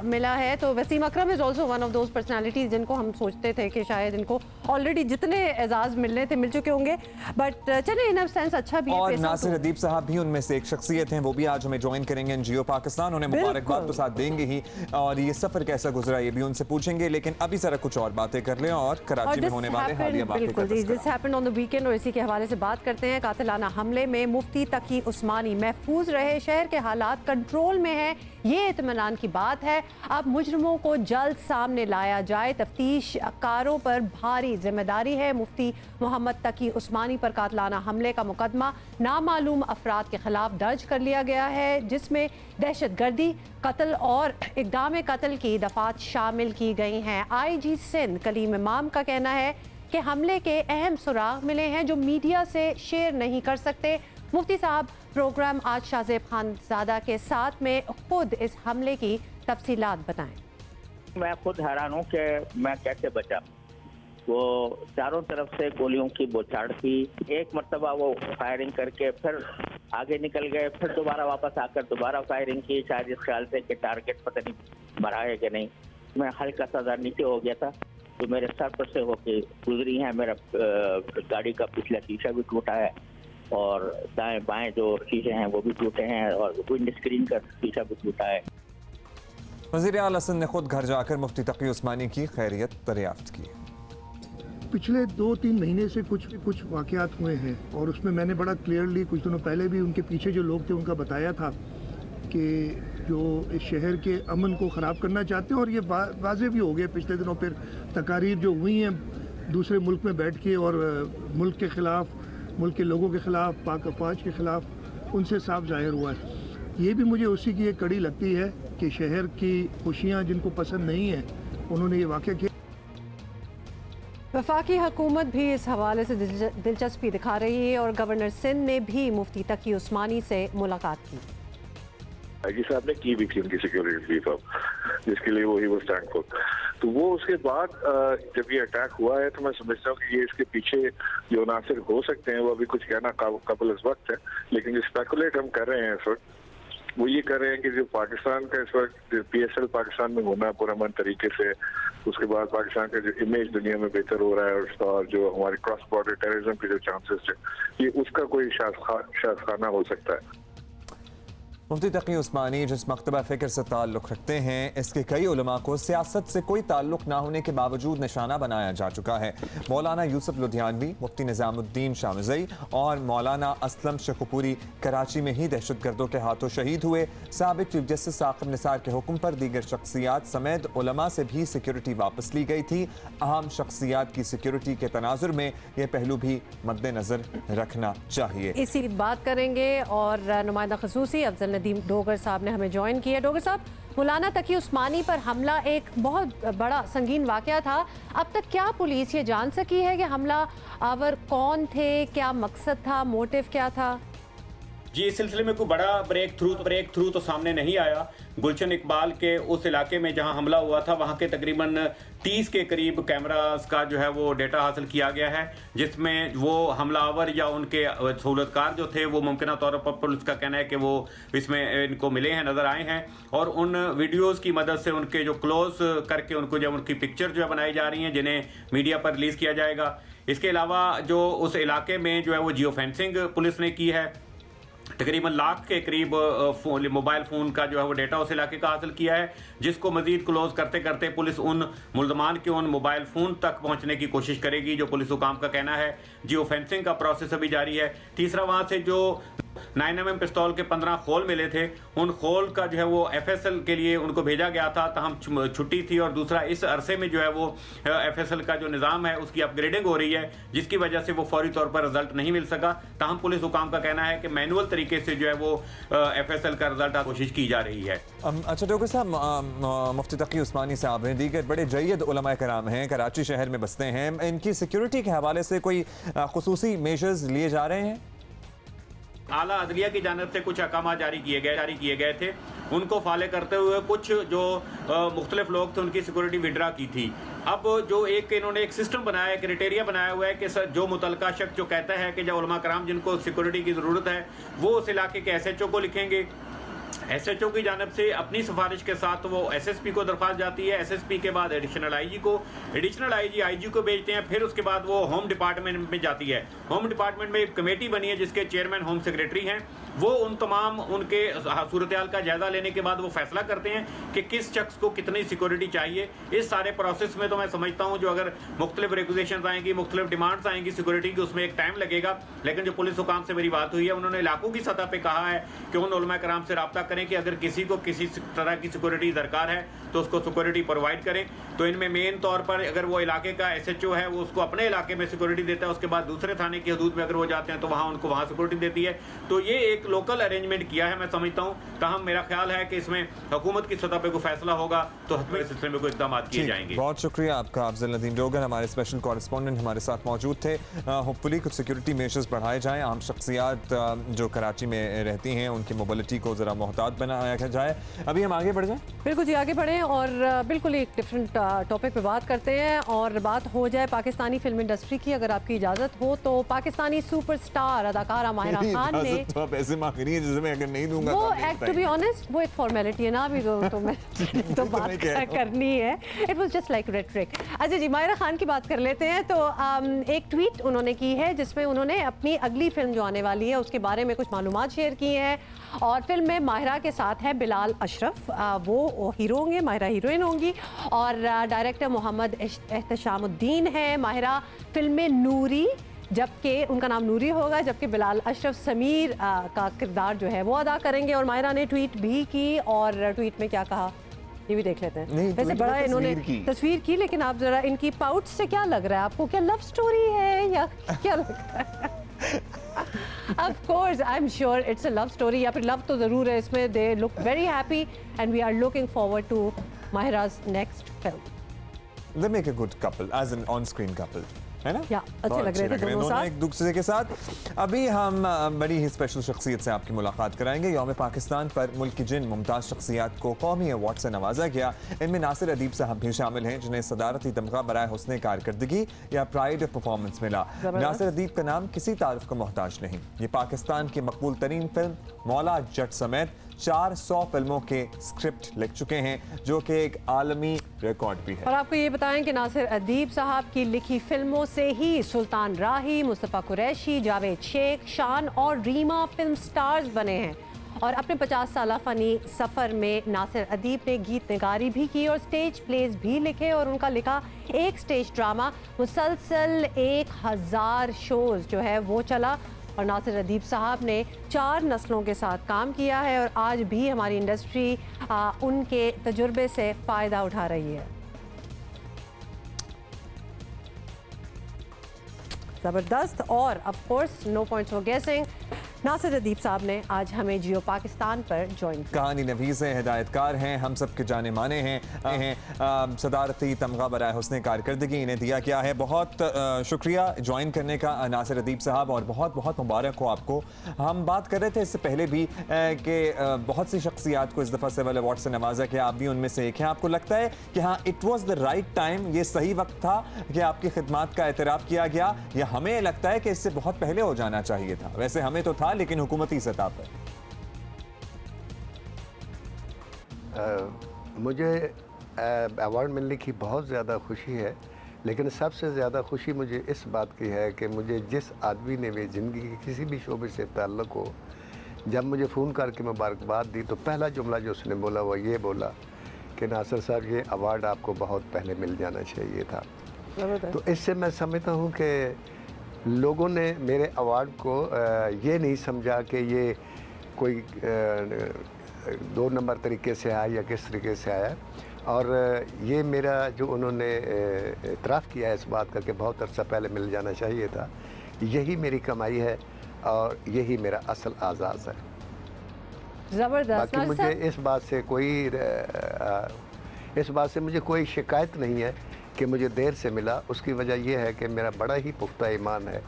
S1: मिला है। तो Wasim Akram is also one of those personalities जिनको हम सोचते थे कि शायद इनको ऑलरेडी जितने एजाज मिलने थे मिल चुके होंगे, बट चले इन सेंस अच्छा भी है।
S2: और नासिर अदीब साहब भी उनमें से एक शख्सियत हैं, वो भी आज हमें ज्वाइन करेंगे एनजीओ पाकिस्तान। उन्हें मुबारकबाद तो साथ देंगे ही, और ये सफर कैसा गुजरा ये भी उनसे पूछेंगे, लेकिन अभी जरा कुछ और बातें कर लें और कराची में होने वाले हालिया
S1: this happened on the weekend, और इसी के हवाले से बात करते हैं। कातिलाना हमले में मुफ्ती तकी उस्मानी महफूज रहे, शहर के हालात कंट्रोल में है, ये इत्मीनान की बात है। अब मुजरिमों को जल्द सामने लाया जाए, तफ्तीश कारों पर भारी जिम्मेदारी है। मुफ्ती मोहम्मद तकी उस्मानी पर कातिलाना हमले का मुकदमा नामालूम अफराद के खिलाफ दर्ज कर लिया गया है, जिसमें दहशतगर्दी, कत्ल और इक़दाम कत्ल की दफात शामिल की गई हैं। IG सिंध कलीम इमाम का कहना है कि हमले के अहम सुराग मिले हैं जो मीडिया से शेयर नहीं कर सकते। मुफ्ती साहब प्रोग्राम आज शाहजेब खानजादा के साथ में खुद इस हमले की तफसीलात बताएं।
S12: मैं खुद हैरान हूँ कि मैं कैसे बचा। वो चारों तरफ से गोलियों की बौछार थी, एक मरतबा वो फायरिंग करके फिर आगे निकल गए, फिर दोबारा वापस आकर दोबारा फायरिंग की, शायद इस ख्याल से कि टारगेट पता नहीं मरा है कि नहीं। मैं हल्का सा नीचे हो गया था तो मेरे सर पर से होके गुजरी है, मेरा गाड़ी का पिछला शीशा भी टूटा है और दाएं बाएं जो शीशे हैं वो भी टूटे हैं और विंड स्क्रीन का शीशा भी टूटा है।
S2: वज़ीर आला सिंध ने खुद घर जाकर मुफ्ती तकी उस्मानी की खैरियत दरियाफ्त की।
S8: पिछले 2-3 महीने से कुछ वाक़यात हुए हैं और उसमें मैंने बड़ा क्लियरली कुछ दिनों पहले भी उनके पीछे जो लोग थे उनका बताया था कि जो इस शहर के अमन को ख़राब करना चाहते हैं, और ये वाज़ेह भी हो गया पिछले दिनों। फिर तकारीर जो हुई हैं दूसरे मुल्क में बैठ के और मुल्क के ख़िलाफ़, मुल्क के लोगों के ख़िलाफ़, पाक अफवाज के ख़िलाफ़, उनसे साफ ज़ाहिर हुआ है। ये भी मुझे उसी की एक कड़ी लगती है कि शहर की खुशियाँ जिनको पसंद नहीं हैं उन्होंने ये वाक़या किया।
S1: वफाकी हुकूमत भी इस हवाले से दिलचस्पी दिखा रही है और गवर्नर सिंध ने भी मुफ्ती तकी उस्मानी से मुलाकात की।
S13: आईजी साहब ने की भी थी उनकी सिक्योरिटी चीफ ऑफ, जिसके लिए वो ही वो थैंकफुल। तो वो उसके बाद जब ये अटैक हुआ है तो मैं समझता हूँ कि ये इसके पीछे जो नासिर हो सकते हैं वो अभी कुछ कहना काबिल इस वक्त है, लेकिन जो स्पेकुलेट हम कर रहे हैं इस वक्त वो ये कर रहे हैं कि जो पाकिस्तान का इस वक्त PSL पाकिस्तान में होना पुरअमन तरीके से, उसके बाद पाकिस्तान का जो इमेज दुनिया में बेहतर हो रहा है और जो हमारे क्रॉस बॉर्डर टेररिज्म के जो चांसेस है, ये उसका कोई शासखाना हो सकता है।
S2: मुफ्ती तकी उस्मानी जिस मकतबा फ़िक्र से ताल्लुक़ रखते हैं, इसके कई उलमा को सियासत से कोई ताल्लुक़ ना होने के बावजूद निशाना बनाया जा चुका है। मौलाना यूसुफ लुधियानवी, मुफ्ती निज़ामुद्दीन शाहमज़ई और मौलाना असलम शेखुपुरी कराची में ही दहशतगर्दों के हाथों शहीद हुए। साबिक़ चीफ जस्टिस साक़िब निसार के हुक्म पर दीगर शख्सियात समेत उलमा से भी सिक्योरिटी वापस ली गई थी। अहम शख्सियात की सिक्योरिटी के तनाजुर में यह पहलू भी मद्देनज़र रखना चाहिए।
S1: इसी बात करेंगे और नुमाइंदा ख़ुसूसी अफजल नदीम डोगर साहब ने हमें ज्वाइन किया। डोगर साहब, मौलाना तकी उस्मानी पर हमला एक बहुत बड़ा संगीन वाक़या था। अब तक क्या पुलिस ये जान सकी है कि हमला आवर कौन थे, क्या मकसद था, मोटिव क्या था?
S14: जी, इस सिलसिले में कोई बड़ा ब्रेक थ्रू तो सामने नहीं आया। गुलशन इकबाल के उस इलाके में जहां हमला हुआ था वहां के तकरीबन 30 के करीब कैमरास का जो है वो डेटा हासिल किया गया है, जिसमें वो हमलावर या उनके सहूलतकार जो थे वो मुमकिन तौर पर पुलिस का कहना है कि वो इसमें इनको मिले हैं, नज़र आए हैं, और उन वीडियोज़ की मदद से उनके जो क्लोज करके उनको जब उनकी पिक्चर जो है बनाई जा रही हैं, जिन्हें मीडिया पर रिलीज़ किया जाएगा। इसके अलावा जो उस इलाके में जो है वो जियो फेंसिंग पुलिस ने की है। तकरीबन लाख के करीब मोबाइल फ़ोन का जो है वो डेटा उस इलाके का हासिल किया है, जिसको मजीद क्लोज करते करते पुलिस उन मुल्ज़मान के उन मोबाइल फ़ोन तक पहुंचने की कोशिश करेगी, जो पुलिस हुकाम का कहना है। जियो फेंसिंग का प्रोसेस अभी जारी है। तीसरा, वहां से जो 9mm पिस्तौल के 15 खोल मिले थे। उन खोल का जो है वो FSL के लिए उनको भेजा गया था, तहम छुट्टी थी। और दूसरा, इस अरसे में जो है वो FSL का जो निज़ाम है उसकी अपग्रेडिंग हो रही है, जिसकी वजह से वो फौरी तौर पर रिजल्ट नहीं मिल सका। तहम पुलिस हुकाम का कहना है कि मैनुअल तरीके से जो है वो FSL का रिजल्ट कोशिश की जा रही है।
S2: अच्छा डॉक्टर साहब, मुफ्ती तकी उस्मानी साहब हैं, दीगर बड़े जय्यद उलमा कराम हैं, कराची शहर में बसते हैं, इनकी सिक्योरिटी के हवाले से कोई खुसूसी मेजर्स लिए जा रहे हैं?
S14: आला अदलिया की जानिब से कुछ अहकाम जारी किए गए थे। उनको फॉलो करते हुए कुछ जो मुख्तलिफ लोग थे उनकी सिक्योरिटी विड्रा की थी। अब जो इन्होंने एक सिस्टम बनाया है, क्राइटेरिया बनाया हुआ है कि जो मुतलका शख्स जो कहता है कि जो उलमा कराम जिनको सिक्योरिटी की ज़रूरत है वो उस इलाके के SHO को लिखेंगे। SHO की जानिब से अपनी सिफारिश के साथ वो SSP को दरख्वास्त जाती है, SSP के बाद एडिशनल IG को, एडिशनल IG को भेजते हैं। फिर उसके बाद वो होम डिपार्टमेंट में जाती है। होम डिपार्टमेंट में एक कमेटी बनी है जिसके चेयरमैन होम सेक्रेटरी हैं। वो उन तमाम उनके सूरत हाल का जायजा लेने के बाद वो फैसला करते हैं कि किस शख्स को कितनी सिक्योरिटी चाहिए। इस सारे प्रोसेस में तो मैं समझता हूँ जो अगर मुख्तलिफ रेगुलेशन आएंगी, मुख्तलिफ डिमांड्स आएंगी सिक्योरिटी की, उसमें एक टाइम लगेगा। लेकिन जो पुलिस हुकाम से मेरी बात हुई है, उन्होंने इलाकों की सतह पर कहा है कि उन उलमा कराम से रब्ता करें कि अगर किसी को किसी तरह की सिक्योरिटी दरकार है तो उसको सिक्योरिटी प्रोवाइड करें। तो इनमें मेन तौर पर अगर वो इलाके का SHO है वो उसको अपने इलाके में सिक्योरिटी देता है, उसके बाद दूसरे थाने की हदूद में अगर वो जाते हैं तो वहाँ उनको वहाँ सिक्योरिटी देती है। तो ये एक लोकल अरेंजमेंट किया है मैं समझता हूँ। तहम मेरा ख्याल है कि इसमें हुकूमत की सतह पर कोई फैसला होगा तो हतमी इस सिलसिले में कोई इक़दाम किए जाएंगे।
S2: बहुत शुक्रिया आपका अफजल नदीम डोगर, हमारे स्पेशल कॉरेस्पॉन्डेंट हमारे साथ मौजूद थे। होपफुली कुछ सिक्योरिटी मेजर्स बढ़ाए जाएँ, आम शख्सियात जो कराची में रहती हैं उनकी मोबिलिटी को ज़रा मोहतात बनाया जाए। अभी हम आगे बढ़ जाएं?
S1: बिल्कुल जी, आगे बढ़ें और बिल्कुल एक डिफरेंट टॉपिक पे बात करते हैं और बात हो जाए पाकिस्तानी फिल्म इंडस्ट्री की, अगर आपकी इजाज़त हो। तो पाकिस्तानी सुपरस्टार अदाकारा माहिरा खान ने
S2: तो आप ऐसे मांग रही हैं जैसे मैं अगर नहीं दूंगा
S1: वो टू बी ऑनेस्ट वो एक फॉर्मेलिटी है ना, अभी तो मैं तो बात करनी है। It was just like rhetoric. अच्छा जी, माहिरा खान की बात कर लेते हैं। तो एक ट्वीट उन्होंने की है जिसमें उन्होंने अपनी अगली फिल्म जो आने वाली है उसके बारे में कुछ मालूमात शेयर की हैं। और फिल्म में माहिरा के साथ है बिलाल अशरफ, वो हीरो होंगे, माहिरा हीरोइन होंगी। और डायरेक्टर मोहम्मद एहतशामुद्दीन है। माहिरा फिल्म में नूरी, जबकि उनका नाम नूरी होगा, जबकि बिलाल अशरफ समीर का किरदार जो है वो अदा करेंगे। और माहिरा ने ट्वीट भी की और ट्वीट में क्या कहा ये भी देख लेते हैं। वैसे बड़ा इन्होंने तस्वीर की, लेकिन आप जरा इनकी पाउच से क्या लग रहा है आपको? क्या लव स्टोरी है या क्या लग रहा है? Of course, I'm sure it's a love story. या फिर लव तो जरूर है इसमें। They look very happy and we are looking forward to Mahira's next film.
S2: They make a good couple as an on-screen couple. है ना?
S1: या अच्छे लग रहे थे दोनों साथ
S2: एक दूसरे के साथ। अभी हम बड़ी ही स्पेशल शख्सियत से आपकी मुलाकात कराएंगे। यौम पाकिस्तान पर मुल्क की जिन मुमताज़ शख्सियात को कौमी अवार्ड से नवाजा गया, इनमें नासिर अदीब साहब भी शामिल हैं जिन्हें सदारती तमगा बराए हुस्न कारकर्दगी या प्राइड ऑफ परफॉर्मेंस मिला। नासिर अदीब का नाम किसी तारुफ का मोहताज नहीं। ये पाकिस्तान की मकबूल तरीन फिल्म मौला जट समेत 400 फिल्मों के स्क्रिप्ट लिख चुके हैं, जो कि एक आलमी रिकॉर्ड भी है।
S1: और आपको ये बताएं कि नासिर अदीब साहब की लिखी फिल्मों से ही सुल्तान राही, मुस्तफ़ा कुरैशी, जावेद शेख, शान और रीमा फिल्म स्टार्स बने हैं। और अपने 50 साल फ़नी सफ़र में नासिर अदीब ने गीत निगारी भी की और स्टेज प्लेस भी लिखे। और उनका लिखा एक स्टेज ड्रामा मुसलसल 1000 शोज़ जो है वो चला। और नासिर अदीब साहब ने 4 नस्लों के साथ काम किया है और आज भी हमारी इंडस्ट्री उनके तजुर्बे से फ़ायदा उठा रही है। ज़बरदस्त। और of course no points for guessing, Nasir अदीब साहब ने आज हमें जियो पाकिस्तान पर ज्वाइन किया।
S2: कहानी नवीस हैं, हिदायतकार हैं, हम सब के जाने माने हैं। सदारती तमगा बराए हुस्न कारकर्दगी इन्हें दिया गया है। बहुत शुक्रिया ज्वाइन करने का नासिर अदीब साहब, और बहुत बहुत मुबारक हो आपको। हम बात कर रहे थे इससे पहले भी कि बहुत सी शख्सियात को इस दफ़ा सिविल अवार्ड से नवाजा गया, आप भी उनमें से एक हैं। आपको लगता है कि हाँ it was the right time, ये सही वक्त था कि आपकी खिदमात का एतराफ़ किया गया, या हमें लगता है कि इससे बहुत पहले हो जाना चाहिए था? वैसे हमें तो था, लेकिन हुकूमती सतह पर।
S15: मुझे अवार्ड मिलने की बहुत ज़्यादा खुशी है, लेकिन सबसे ज़्यादा खुशी मुझे इस बात की है कि मुझे जिस आदमी ने भी ज़िंदगी के किसी भी शोबे से ताल्लुक़ हो, जब मुझे फ़ोन करके मुबारकबाद दी तो पहला जुमला जो उसने बोला वो ये बोला कि नासिर साहब ये अवार्ड आपको बहुत पहले मिल जाना चाहिए था। तो इससे मैं समझता हूँ कि लोगों ने मेरे अवार्ड को ये नहीं समझा कि ये कोई 2 नंबर तरीके से आया या किस तरीके से आया, और ये मेरा जो उन्होंने इतराफ़ किया है इस बात का कि बहुत अरसा पहले मिल जाना चाहिए था, यही मेरी कमाई है और यही मेरा असल आज़ाज़ है।
S1: ज़बरदस्त।
S15: बाकी मुझे इस बात से मुझे कोई शिकायत नहीं है कि मुझे देर से मिला। उसकी वजह यह है कि मेरा बड़ा ही पुख्ता ईमान है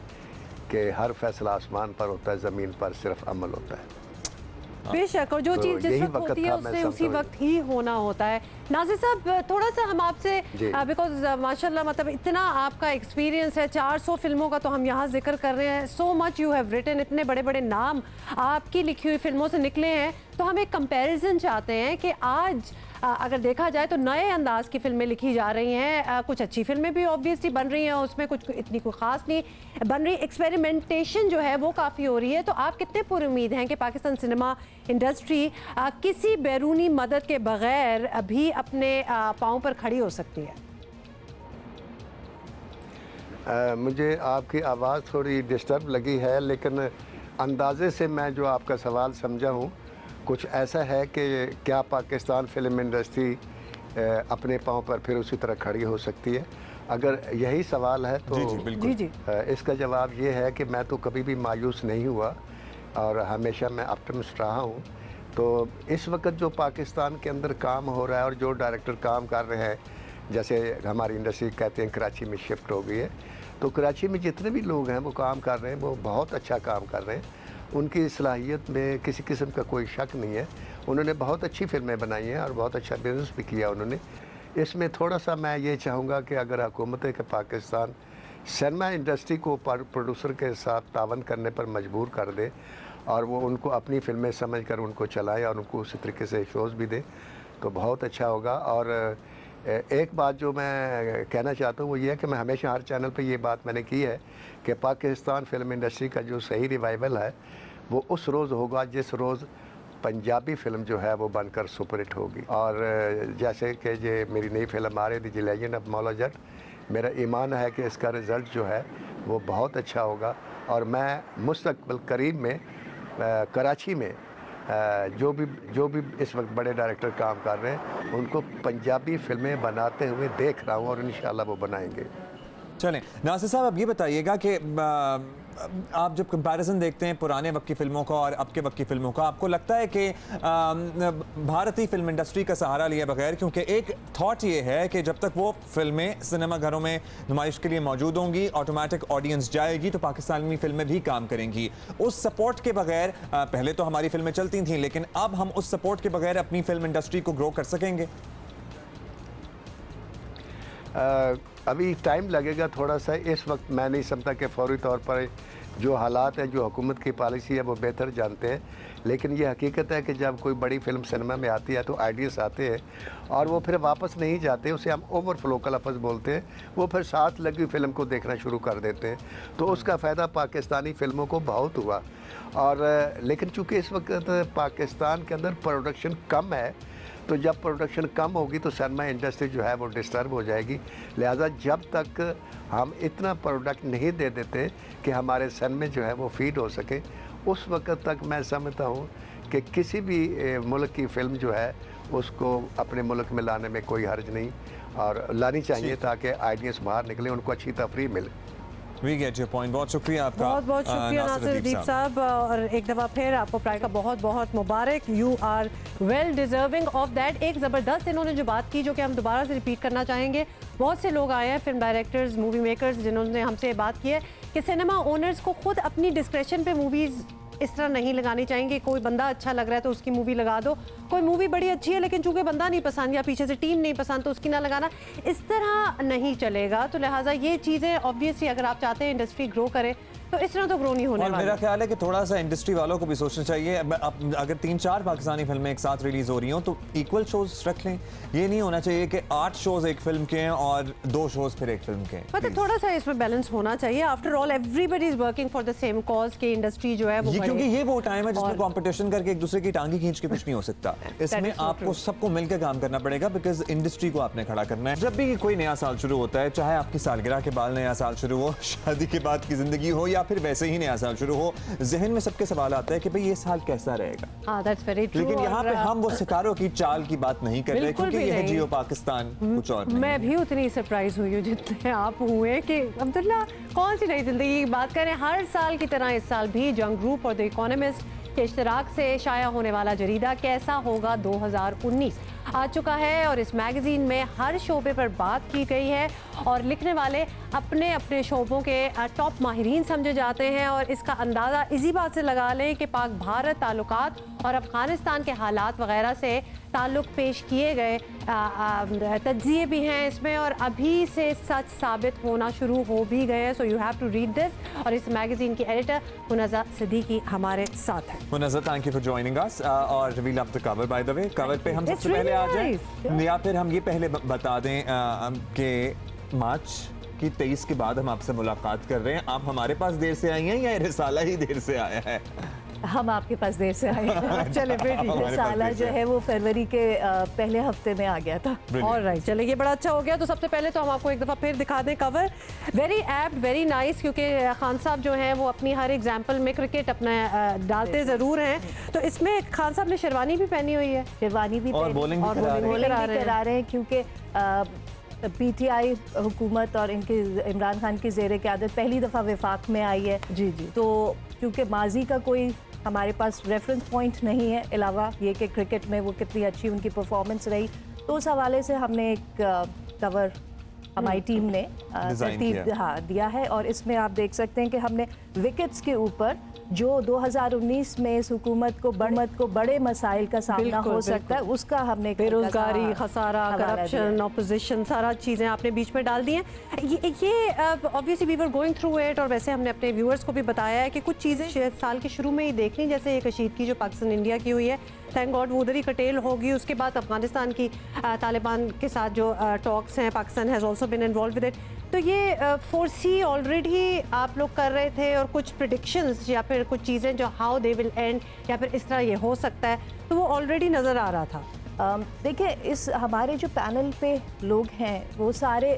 S15: कि हर फैसला आसमान पर होता है, ज़मीन पर सिर्फ अमल होता है।
S1: बेशक, और जो चीज़ जिस वक्त होती है उससे उसी वक्त ही होना होता है। नाज़िर साहब, थोड़ा सा हम आपसे, बिकॉज माशाल्लाह मतलब इतना आपका एक्सपीरियंस है, 400 फिल्मों का तो हम यहाँ जिक्र कर रहे हैं, so much you have written, इतने बड़े बड़े नाम आपकी लिखी हुई फिल्मों से निकले हैं, तो हम एक कंपैरिजन चाहते हैं कि आज अगर देखा जाए तो नए अंदाज की फिल्में लिखी जा रही हैं, कुछ अच्छी फिल्में भी ऑब्वियसली बन रही हैं, उसमें कुछ इतनी कोई ख़ास नहीं बन रही, एक्सपेरिमेंटेशन जो है वो काफ़ी हो रही है। तो आप कितने पुरुमीद हैं कि पाकिस्तान सिनेमा इंडस्ट्री किसी बैरूनी मदद के बगैर अभी अपने पाँव पर खड़ी हो सकती है?
S15: मुझे आपकी आवाज़ थोड़ी डिस्टर्ब लगी है, लेकिन अंदाजे से मैं जो आपका सवाल समझा हूँ कुछ ऐसा है कि क्या पाकिस्तान फिल्म इंडस्ट्री अपने पाँव पर फिर उसी तरह खड़ी हो सकती है? अगर यही सवाल है तो इसका जवाब ये है कि मैं तो कभी भी मायूस नहीं हुआ और हमेशा मैं ऑप्टिमिस्ट रहा हूँ। तो इस वक्त जो पाकिस्तान के अंदर काम हो रहा है और जो डायरेक्टर काम कर रहे हैं, जैसे हमारी इंडस्ट्री कहते हैं कराची में शिफ्ट हो गई है, तो कराची में जितने भी लोग हैं वो काम कर रहे हैं, वो बहुत अच्छा काम कर रहे हैं। उनकी सलाहियत में किसी किस्म का कोई शक नहीं है। उन्होंने बहुत अच्छी फिल्में बनाई हैं और बहुत अच्छा बिज़नेस भी किया उन्होंने। इसमें थोड़ा सा मैं ये चाहूँगा कि अगर हुकूमत के पाकिस्तान सिनेमा इंडस्ट्री को प्रोड्यूसर के साथ तावन करने पर मजबूर कर दे और वो उनको अपनी फिल्में समझ कर उनको चलाए और उनको उसी तरीके से शोज़ भी दे तो बहुत अच्छा होगा। और एक बात जो मैं कहना चाहता हूँ वो ये है कि मैं हमेशा हर चैनल पे ये बात मैंने की है कि पाकिस्तान फिल्म इंडस्ट्री का जो सही रिवाइवल है वो उस रोज़ होगा जिस रोज़ पंजाबी फ़िल्म जो है वो बनकर सुपरहिट होगी। और जैसे कि ये मेरी नई फिल्म आ रही थी the legend of Maula Jatt, मेरा ईमान है कि इसका रिज़ल्ट जो है वो बहुत अच्छा होगा। और मैं मुस्तक़बिल करीब में कराची में जो भी इस वक्त बड़े डायरेक्टर काम कर रहे हैं उनको पंजाबी फिल्में बनाते हुए देख रहा हूँ और इंशाल्लाह वो बनाएंगे।
S2: चलें नासिर साहब, अब ये बताइएगा कि आप जब कंपैरिजन देखते हैं पुराने वक्त की फिल्मों का और अब के वक्त की फिल्मों का, आपको लगता है कि भारतीय फिल्म इंडस्ट्री का सहारा लिए बगैर, क्योंकि एक थॉट ये है कि जब तक वो फिल्में सिनेमा घरों में नुमाइश के लिए मौजूद होंगी, ऑटोमेटिक ऑडियंस जाएगी तो पाकिस्तानी फिल्में भी काम करेंगी। उस सपोर्ट के बगैर, पहले तो हमारी फिल्में चलती थीं, लेकिन अब हम उस सपोर्ट के बगैर अपनी फिल्म इंडस्ट्री को ग्रो कर सकेंगे?
S15: अभी टाइम लगेगा थोड़ा सा। इस वक्त मैं नहीं समझता कि फौरी तौर पर जो हालात हैं, जो हुकूमत की पॉलिसी है वो बेहतर जानते हैं, लेकिन ये हकीकत है कि जब कोई बड़ी फिल्म सिनेमा में आती है तो आइडियाज़ आते हैं और वो फिर वापस नहीं जाते, उसे हम ओवरफ्लो का लफ्ज़ बोलते हैं। वो फिर साथ लगी फिल्म को देखना शुरू कर देते हैं, तो उसका फ़ायदा पाकिस्तानी फ़िल्मों को बहुत हुआ। और लेकिन चूँकि इस वक्त पाकिस्तान के अंदर प्रोडक्शन कम है, तो जब प्रोडक्शन कम होगी तो सिनेमा इंडस्ट्री जो है वो डिस्टर्ब हो जाएगी। लिहाजा जब तक हम इतना प्रोडक्ट नहीं दे देते कि हमारे सिनेमा जो है वो फीड हो सके, उस वक्त तक मैं समझता हूँ कि किसी भी मुल्क की फ़िल्म जो है उसको अपने मुल्क में लाने में कोई हर्ज नहीं और लानी चाहिए ताकि आइडियाज़ बाहर निकले, उनको अच्छी तफरीह मिले।
S2: We get your point. बहुत शुक्रिया आपका।
S1: बहुत शुक्रिया नासिर साहब, और एक दफ़ा फिर आपको प्राइड का बहुत मुबारक। You are well deserving of that. एक ज़बरदस्त इन्होंने जो बात की, जो कि हम दोबारा से रिपीट करना चाहेंगे, बहुत से लोग आए हैं, फिल्म डायरेक्टर्स, मूवी मेकर्स, जिन्होंने हमसे बात की है कि सिनेमा ओनर्स को खुद अपनी डिस्क्रेशन पे मूवीज़ इस तरह नहीं लगानी चाहिए। कोई बंदा अच्छा लग रहा है तो उसकी मूवी लगा दो, कोई मूवी बड़ी अच्छी है लेकिन चूंकि बंदा नहीं पसंद या पीछे से टीम नहीं पसंद तो उसकी ना लगाना, इस तरह नहीं चलेगा। तो लिहाजा ये चीज़ें ऑब्वियसली अगर आप चाहते हैं इंडस्ट्री ग्रो करे तो इस तरह तो ग्रो नहीं होने
S2: और
S1: वाला।
S2: मेरा ख्याल है कि थोड़ा सा इंडस्ट्री वालों को भी सोचना चाहिए, अगर 3-4 पाकिस्तानी फिल्में एक साथ रिलीज हो रही हो तो इक्वल शोज रख लें। ये नहीं होना चाहिए कि 8 शोज एक फिल्म के हैं और 2 शोज फिर एक फिल्म के हैं।
S1: मतलब थोड़ा सा इसमें बैलेंस होना चाहिए। After all everybody is working for the same cause की इंडस्ट्री जो है वो,
S2: क्योंकि ये वो टाइम है जिसमें कंपटीशन करके एक दूसरे की टांगी खींच के कुछ नहीं हो सकता। इसमें आपको सबको मिलकर काम करना पड़ेगा, बिकॉज इंडस्ट्री को आपने खड़ा करना है। जब भी कोई नया साल शुरू होता है, चाहे आपकी सालगिरह के बाद नया साल शुरू हो, शादी के बाद की जिंदगी हो, या फिर वैसे ही नया साल शुरू हो, जहन में सबके सवाल आता है कि भाई ये साल कैसा रहेगा। लेकिन यहाँ पे हम वो सितारों की चाल की बात नहीं कर रहे, क्योंकि ये है जियो पाकिस्तान, कुछ और नहीं।
S1: मैं भी उतनी सरप्राइज हुई हूँ जितने आप हुए कि अब्दुल्ला कौन सी नई जिंदगी की बात करें। हर साल की तरह इस साल भी जंग ग्रुप और द इकोनॉमिस्ट के इश्तराक से शाया होने वाला जरीदा कैसा होगा 2019 आ चुका है, और इस मैगजीन में हर शोबे पर बात की गई है और लिखने वाले अपने अपने शोबों के टॉप माहिरीन समझे जाते हैं। और इसका अंदाज़ा इसी बात से लगा लें कि पाक भारत ताल्लुकात और अफगानिस्तान के हालात वगैरह से ताल्लुक़ पेश किए गए तज्ज़िये भी हैं इसमें, और अभी से सच साबित होना शुरू हो भी गए हैं। So you have to read this. और इस मैगजीन की एडिटर मुनज़्ज़ा सिद्दीकी हमारे साथ है।
S2: Munazza, thank you for joining us. और we love the cover, by the way. Cover पे हम सबसे पहले आ जाएं, या फिर हम ये पहले बता दें कि मार्च की 23 के बाद हम आपसे मुलाकात कर रहे हैं। आप हमारे पास देर से आई हैं या रिसाला ही देर से आया है?
S16: हम आपके पास देर से आए हैं। चले फिर रिसाला जो है वो फरवरी के पहले हफ्ते में आ गया था।
S1: ऑलराइट, चले ये बड़ा अच्छा हो गया। तो सबसे पहले तो हम आपको एक दफ़ा फिर दिखा दें cover. Very apt, very nice, क्योंकि खान साहब जो हैं वो अपनी हर एग्जाम्पल में क्रिकेट अपना डालते ज़रूर हैं। तो इसमें खान साहब ने शेरवानी भी पहनी हुई है,
S16: शेरवानी भी
S2: और बॉलिंग भी
S16: करा रहे हैं, क्योंकि पीटीआई हुकूमत और इनके इमरान खान की ज़ेर क़यादत पहली दफ़ा विफाक में आई है।
S1: जी जी।
S16: तो क्योंकि माजी का कोई हमारे पास रेफरेंस पॉइंट नहीं है, अलावा ये कि क्रिकेट में वो कितनी अच्छी उनकी परफॉर्मेंस रही, तो उस हवाले से हमने एक कवर हमारी टीम ने तरतीब दिया है। और इसमें आप देख सकते हैं कि हमने विकेट्स के ऊपर जो 2019 में इस हुकूमत को बड़े मसाइल का सामना हो सकता है, उसका हमने
S1: बेरोजगारी, खसारा, करप्शन, ऑपोजिशन, सारा चीज़ें आपने बीच में डाल दी हैं। ये obviously we were going through it, और वैसे हमने अपने व्यूअर्स को भी बताया है कि कुछ चीज़ें साल के शुरू में ही देखनी, जैसे ये कशीदगी जो पाकिस्तान इंडिया की हुई है, थैंक गॉड वो उधर ही कटेल होगी। उसके बाद अफगानिस्तान की तालिबान के साथ जो टॉक्स हैं, Pakistan has also been involve with it. तो ये फोर्सी ऑलरेडी आप लोग कर रहे थे, और कुछ प्रेडिक्शंस या फिर कुछ चीज़ें जो हाउ दे विल एंड, या फिर इस तरह ये हो सकता है, तो वो ऑलरेडी नज़र आ रहा था।
S16: देखिए, इस हमारे जो पैनल पे लोग हैं वो सारे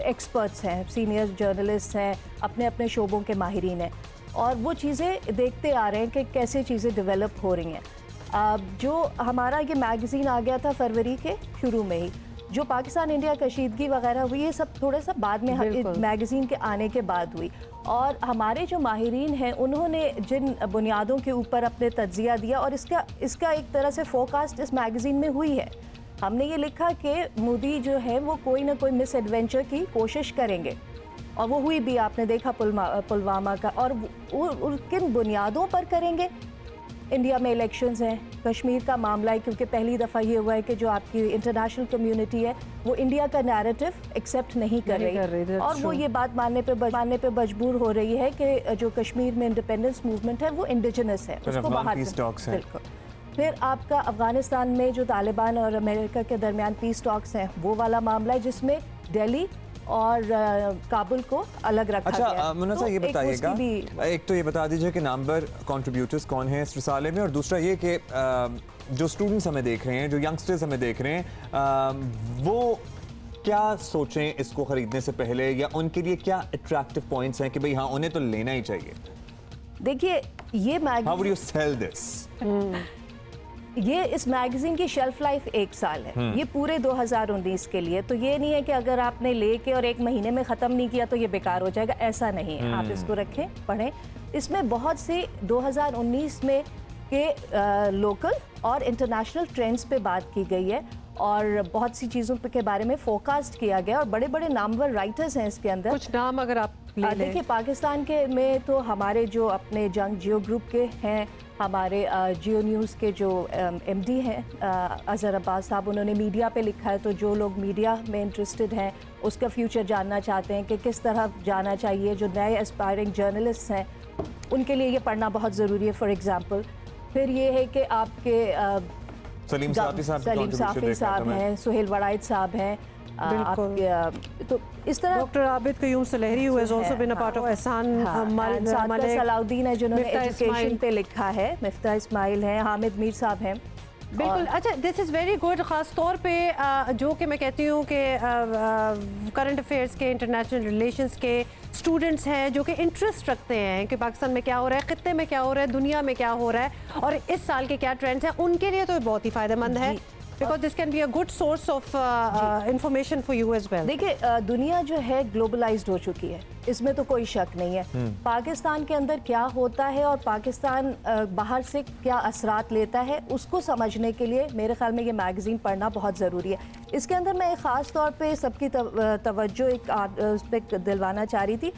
S16: एक्सपर्ट्स हैं, सीनियर जर्नलिस्ट हैं, अपने अपने शोबों के माहिरीन हैं, और वो चीज़ें देखते आ रहे हैं कि कैसे चीज़ें डेवलप हो रही हैं। जो हमारा ये मैगज़ीन आ गया था फरवरी के शुरू में ही, जो पाकिस्तान इंडिया कशीदगी वगैरह हुई, ये सब थोड़ा सा बाद में मैगज़ीन के आने के बाद हुई। और हमारे जो माहिरीन हैं उन्होंने जिन बुनियादों के ऊपर अपने तज्ज़िया दिया, और इसका एक तरह से फोरकास्ट इस मैगज़ीन में हुई है। हमने ये लिखा कि मोदी जो है वो कोई ना कोई मिस एडवेंचर की कोशिश करेंगे, और वो हुई भी, आपने देखा पुलवामा का। और किन बुनियादों पर करेंगे? इंडिया में इलेक्शंस हैं, कश्मीर का मामला है, क्योंकि पहली दफ़ा ये हुआ है कि जो आपकी इंटरनेशनल कम्युनिटी है वो इंडिया का नैरेटिव एक्सेप्ट नहीं कर रही, और वो ये बात मानने पे मजबूर हो रही है कि जो कश्मीर में इंडिपेंडेंस मूवमेंट है वो इंडिजिनस है, उसको बाहर। बिल्कुल। फिर आपका अफगानिस्तान में जो तालिबान और अमेरिका के दरमियान पीस टॉक्स हैं, वो वाला मामला है, जिसमें दिल्ली और काबुल को अलग रखा गया।
S2: अच्छा मुनज़्ज़ा, ये बताइएगा, एक तो ये बता दीजिए कि नामवर कंट्रीब्यूटर्स कौन हैं इस रिसाले में, और दूसरा ये कि जो स्टूडेंट्स हमें देख रहे हैं, जो यंगस्टर्स हमें देख रहे हैं, वो क्या सोचें इसको खरीदने से पहले, या उनके लिए क्या अट्रैक्टिव पॉइंट्स हैं कि भाई हाँ उन्हें तो लेना ही चाहिए?
S16: देखिए, ये magazine,
S2: how would you sell this?
S16: ये इस मैगज़ीन की शेल्फ लाइफ 1 साल है, ये पूरे 2019 के लिए। तो ये नहीं है कि अगर आपने लेके और 1 महीने में ख़त्म नहीं किया तो ये बेकार हो जाएगा, ऐसा नहीं है। आप इसको रखें, पढ़ें। इसमें बहुत से 2019 में के लोकल और इंटरनेशनल ट्रेंड्स पे बात की गई है, और बहुत सी चीज़ों के बारे में फोरकास्ट किया गया, और बड़े बड़े नामवर राइटर्स हैं इसके अंदर।
S1: कुछ नाम अगर आप
S16: देखिए पाकिस्तान के में तो हमारे जो अपने जंग जियो ग्रुप के हैं, हमारे जियो न्यूज़ के जो एमडी हैं अज़हर अब्बास साहब, उन्होंने मीडिया पे लिखा है। तो जो लोग मीडिया में इंटरेस्टेड हैं, उसका फ्यूचर जानना चाहते हैं कि किस तरह जाना चाहिए, जो नए एस्पायरिंग जर्नलिस्ट हैं उनके लिए ये पढ़ना बहुत ज़रूरी है। फॉर एग्ज़ाम्पल फिर ये है कि आपके
S2: सलीम साफ़ी
S16: साहब हैं, सुहेल वड़ाइद साहब हैं, तो इस तरह
S1: doctor Abid Qayyum Sulehri who has also been a part of Ehsan
S16: Salahuddin है जिन्होंने एजुकेशन पे लिखा है, मिफ्ता इस्माइल हैं, हामिद मीर साहब हैं।
S1: बिल्कुल, अच्छा दिस इज़ वेरी गुड। ख़ास तौर पे जो कि मैं कहती हूँ कि करंट अफेयर्स के, इंटरनेशनल रिलेशंस के स्टूडेंट्स हैं जो कि इंटरेस्ट रखते हैं कि पाकिस्तान में क्या हो रहा है, ख़ित्ते में क्या हो रहा है, दुनिया में क्या हो रहा है और इस साल के क्या ट्रेंड्स हैं, उनके लिए तो बहुत ही फ़ायदेमंद है। Because this can be a good source of information for you as well.
S16: देखिए दुनिया जो है ग्लोबलाइज्ड हो चुकी है, इसमें तो कोई शक नहीं है। पाकिस्तान के अंदर क्या होता है और पाकिस्तान बाहर से क्या असरात लेता है, उसको समझने के लिए मेरे ख्याल में ये मैगज़ीन पढ़ना बहुत ज़रूरी है। इसके अंदर मैं ख़ास तौर पे सबकी तवज्जो उस पर दिलवाना चाह रही थी।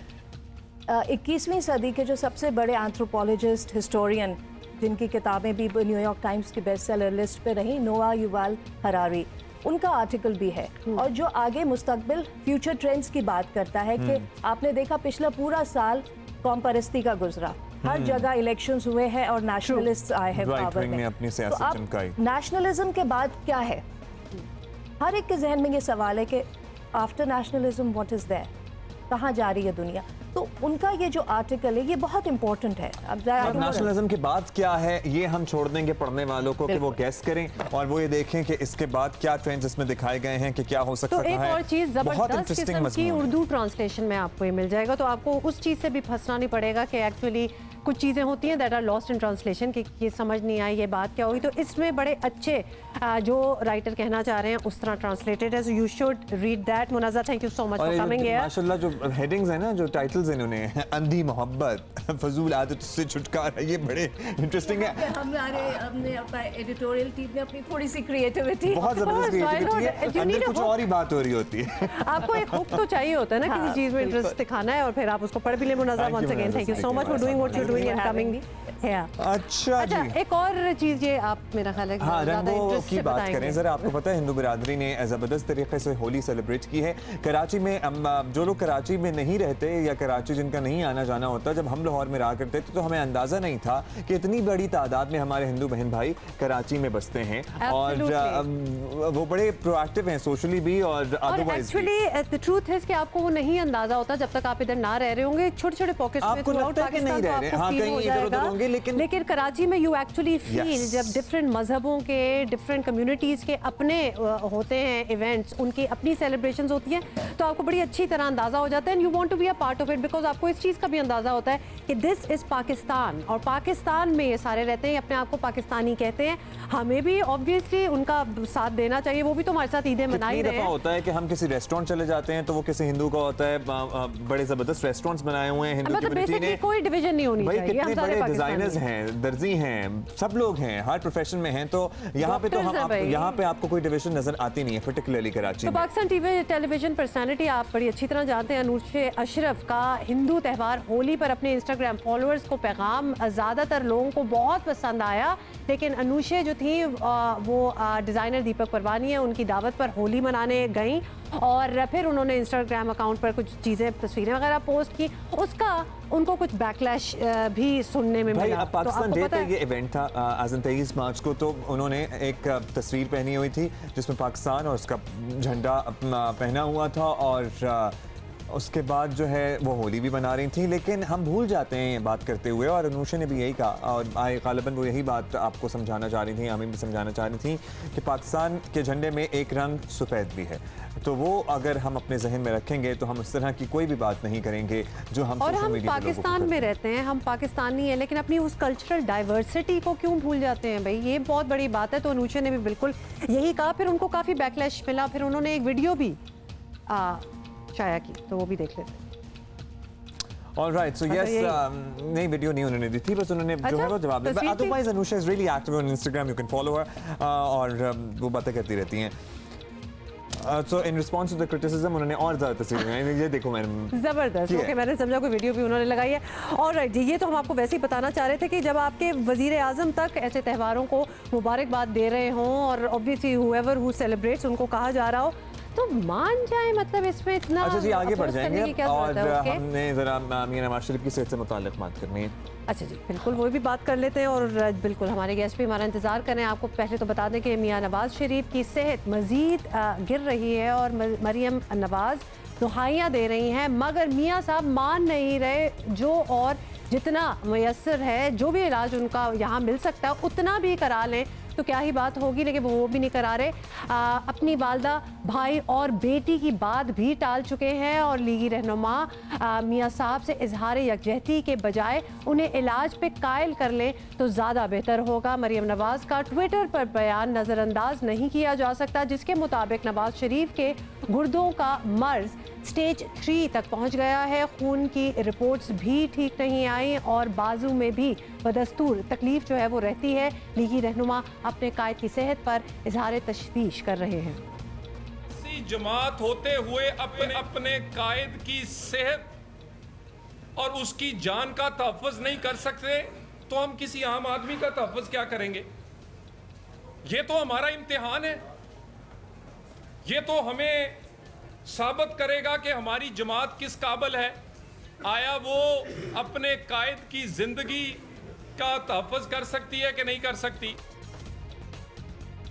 S16: 21वीं सदी के जो सबसे बड़े एंथ्रोपोलॉजिस्ट, हिस्टोरियन, जिनकी किताबें भी न्यूयॉर्क टाइम्स की बेस्ट सेलर लिस्ट पे रही, नोआ युवाल हरारी, उनका आर्टिकल भी है और जो आगे मुस्तकबिल फ्यूचर ट्रेंड्स की बात करता है कि आपने देखा पिछला पूरा साल कौम परस्ती का गुजरा, हर जगह इलेक्शंस हुए हैं और नेशनलिस्ट आए हैं पावर में। तो आप नेशनलिज्म के बाद क्या है, हर एक के जहन में ये सवाल है कि after nationalism what is there, कहाँ जा रही है दुनिया। तो उनका ये जो आर्टिकल है ये बहुत इंपॉर्टेंट है।
S2: अब नेशनलिज्म के बाद क्या है ये हम छोड़ देंगे पढ़ने वालों को कि वो गेस करें और वो ये देखें कि इसके बाद क्या ट्रेंड्स इसमें दिखाए गए हैं कि क्या हो सकता है।
S1: तो एक और चीज़ ज़बरदस्त किस्म की उर्दू ट्रांसलेशन में आपको ये मिल जाएगा, तो आपको उस चीज़ से भी फंसना नहीं पड़ेगा कि एक्चुअली कुछ चीज़ें होती हैं that are lost in translation कि ये समझ नहीं आई, ये बात क्या हुई। तो इसमें बड़े अच्छे जो राइटर कहना चाह रहे हैं उस तरह ट्रांसलेटेड है, so you should read that. Munaza, thank you so much for coming here.
S2: माशाल्लाह जो हेडिंग्स हैं ना, जो टाइटल्स इन्होंने, अंधी मोहब्बत, फजूल आदत से छुटकारा, ये बड़े इंटरेस्टिंग है।
S16: हमने अपना एडिटोरियल टीम ने अपनी थोड़ी सी क्रिएटिविटी,
S2: बहुत ज़बरदस्त क्रिएटिविटी है, अंदर कुछ और ही बात हो रही होती है।
S1: आपको एक हुक तो चाहिए होता है ना, किसी चीज़ में इंटरेस्ट दिखाना है और फिर आप उसको पढ़ भी ले। Munaza, once again thank you so much for doing what you doing and coming here.
S2: अच्छा जी,
S1: एक और चीज़ ये आप मेरा ख्याल है
S2: हाँ, रंगों की बात करें ज़रा। आपको पता है हिंदू बिरादरी ने ज़बरदस्त तरीके से होली सेलिब्रेट की है कराची में। जो लोग कराची में नहीं रहते या कराची जिनका नहीं आना जाना होता, जब हम लाहौर में रहा करते थे तो हमें अंदाज़ा नहीं था कि इतनी बड़ी तादाद में हमारे हिंदू बहन भाई कराची में बसते हैं और वो बड़े प्रोएक्टिव हैं सोशली भी और अदरवाइज।
S1: एक्चुअली द ट्रूथ है कि आपको वो नहीं अंदाजा होता जब तक आप इधर ना रह रहे होंगे। छोटे-छोटे पॉकेट्स में
S2: आपको लगता है कि नहीं रह रहे, हाँ कहीं इधर-उधर होंगे,
S1: लेकिन कराची में यू एक्चुअली फील जब डिफरेंट मजहबों के, डिफरेंट कम्युनिटीज़ के अपने होते हैं इवेंट्स, उनकी अपनी सेलिब्रेशंस होती हैं, तो आपको बड़ी अच्छी तरह अंदाज़ा हो जाता है and you want to be a part of it because आपको इस चीज़ का भी अंदाज़ा होता है कि दिस इज़ पाकिस्तान और पाकिस्तान में ये सारे रहते हैं, अपने आप को पाकिस्तानी कहते हैं। हमें भी ऑब्वियसली उनका साथ देना चाहिए, वो भी तो हमारे साथ ईदें मनाई रहे हैं।
S2: होता है कि हम किसी रेस्टोरेंट चले जाते हैं तो वो किसी हिंदू का होता है, बड़े ज़बरदस्त रेस्टोरेंट्स बनाए हुए हैं हिंदू कम्युनिटी ने,
S1: कोई डिवीजन नहीं होनी चाहिए।
S2: कितने बड़े डिजाइनर्स हैं, दर्जी हैं, सब लोग हैं, हर प्रोफेशन में हैं, तो यहाँ पे तो हम यहाँ पे आपको कोई डिवीजन नजर आती नहीं है, पर्टिकुलरली कराची में।
S1: तो पाकिस्तान टीवी टेलीविजन पर्सनालिटी आप बड़ी अच्छी तरह जानते हैं, अनूशे अशरफ का हिंदू त्यौहार होली पर अपने इंस्टाग्राम फॉलोअर्स को पैगाम ज़्यादातर लोगों को बहुत पसंद आया, लेकिन अनूशे जो थी वो डिज़ाइनर दीपक परवानी है, उनकी दावत पर होली मनाने गई और फिर उन्होंने इंस्टाग्राम अकाउंट पर कुछ चीज़ें, तस्वीरें वगैरह पोस्ट की, उसका उनको कुछ बैकलैश भी सुनने में मिला।
S2: पाकिस्तान डे पे ये इवेंट था आज 23 मार्च को, तो उन्होंने एक तस्वीर पहनी हुई थी जिसमें पाकिस्तान और उसका झंडा पहना हुआ था और उसके बाद जो है वो होली भी मना रही थी, लेकिन हम भूल जाते हैं ये बात करते हुए, और अनूशा ने भी यही कहा और गालिबन वो यही बात आपको समझाना चाह रही थी, हमें भी समझाना चाह रही थी कि पाकिस्तान के झंडे में एक रंग सफ़ेद भी है, तो वो अगर हम अपने जहन में रखेंगे तो हम इस तरह की कोई भी बात नहीं करेंगे जो हम
S1: और हम पाकिस्तान में रहते हैं, हम पाकिस्तानी हैं, लेकिन अपनी उस कल्चरल डाइवर्सिटी को क्यों भूल जाते हैं भाई, ये बहुत बड़ी बात है। तो अनूशा ने भी बिल्कुल यही कहा, फिर उनको काफ़ी बैकलैश मिला, फिर उन्होंने एक वीडियो भी शाया की, तो वो भी देख लेते हैं।
S2: ऑलराइट, सो यस, नई वीडियो नहीं उन्होंने दी थी, बस उन्होंने जो है वो जवाब दिया। Otherwise Anusha is really active on Instagram, you can follow her और वो बातें करती रहती हैं। So in response to the criticism उन्होंने और ज़्यादा तस्वीरें, ये देखो मैंने
S1: ज़बरदस्त। ओके, मैंने समझा कोई वीडियो भी उन्होंने लगाई है। और राइट जी, ये तो हम आपको वैसे ही बताना चाह रहे थे कि जब आपके वज़ीर आज़म तक ऐसे त्योहारों को मुबारकबाद दे रहे हों और ऑब्वियसली हुएवर हु सेलिब्रेट्स उनको कहा जा रहा हो तो मान जाए, मतलब इसमें इतना।
S2: अच्छा जी, आगे बढ़ जाएंगे और
S1: हमने
S2: ज़रा मियां नवाज शरीफ की सेहत से मुताल्लिक बात करनी है।
S1: अच्छा जी, बिल्कुल वो भी बात कर लेते हैं और बिल्कुल हमारे गेस्ट भी हमारा इंतज़ार करें। आपको पहले तो बता दें कि मियां नवाज शरीफ की सेहत मज़ीद गिर रही है और मरियम नवाज दुहाइयाँ दे रही हैं, मगर मियां साहब मान नहीं रहे। जो और जितना मुयस्सर है, जो भी इलाज उनका यहाँ मिल सकता है उतना भी करा लें तो क्या ही बात होगी, लेकिन वो भी नहीं करा रहे। अपनी वालदा, भाई और बेटी की बात भी टाल चुके हैं और लीगी रहनुमा मियां साहब से इजहार यकजहती के बजाय उन्हें इलाज पे कायल कर लें तो ज़्यादा बेहतर होगा। मरियम नवाज का ट्विटर पर बयान नज़रअंदाज नहीं किया जा सकता, जिसके मुताबिक नवाज शरीफ के गुर्दों का मर्ज स्टेज 3 तक पहुंच गया है। खून की रिपोर्ट्स भी ठीक नहीं आई और बाजू में भी बदस्तूर तकलीफ जो है वो रहती है। लीगी रहनुमा अपने कायद की सेहत पर इजहार तशवीश कर रहे हैं।
S17: जमात होते हुए अपने कायद की सेहत और उसकी जान का तहफ़्फ़ुज़ नहीं कर सकते तो हम किसी आम आदमी का तहफ़्फ़ुज़ क्या करेंगे? ये तो हमारा इम्तिहान है। ये तो हमें साबित करेगा कि हमारी जमात किस काबिल है। आया वो अपने कायद की जिंदगी का तहफ़्फ़ुज़ कर सकती है कि नहीं कर सकती।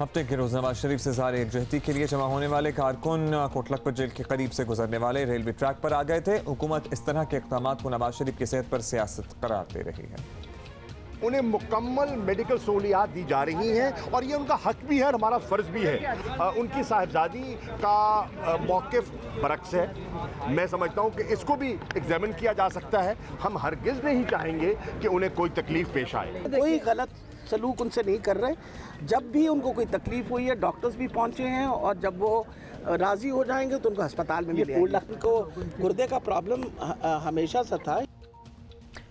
S2: हफ्ते के रोज नवाज शरीफ से इज़हार यकजहती के लिए जमा होने वाले कारकुन कोटलखपत जेल के करीब से गुजरने वाले रेलवे ट्रैक पर आ गए थे। हुकूमत इस तरह के इक़दाम को नवाज शरीफ की सेहत पर सियासत करार दे रही है।
S3: उन्हें मुकम्मल मेडिकल सहूलियात दी जा रही हैं और ये उनका हक भी है और हमारा फ़र्ज़ भी है। उनकी साहिबजादी का मौक़िफ़ बरक्स है। मैं समझता हूँ कि इसको भी एग्जामिन किया जा सकता है। हम हरगिज़ नहीं चाहेंगे कि उन्हें कोई तकलीफ़ पेश आए।
S18: कोई गलत सलूक उनसे नहीं कर रहे। जब भी उनको कोई तकलीफ़ हुई है, डॉक्टर्स भी पहुँचे हैं और जब वो राज़ी हो जाएंगे तो उनको अस्पताल में मिले। को गुर्दे का प्रॉब्लम हमेशा से था।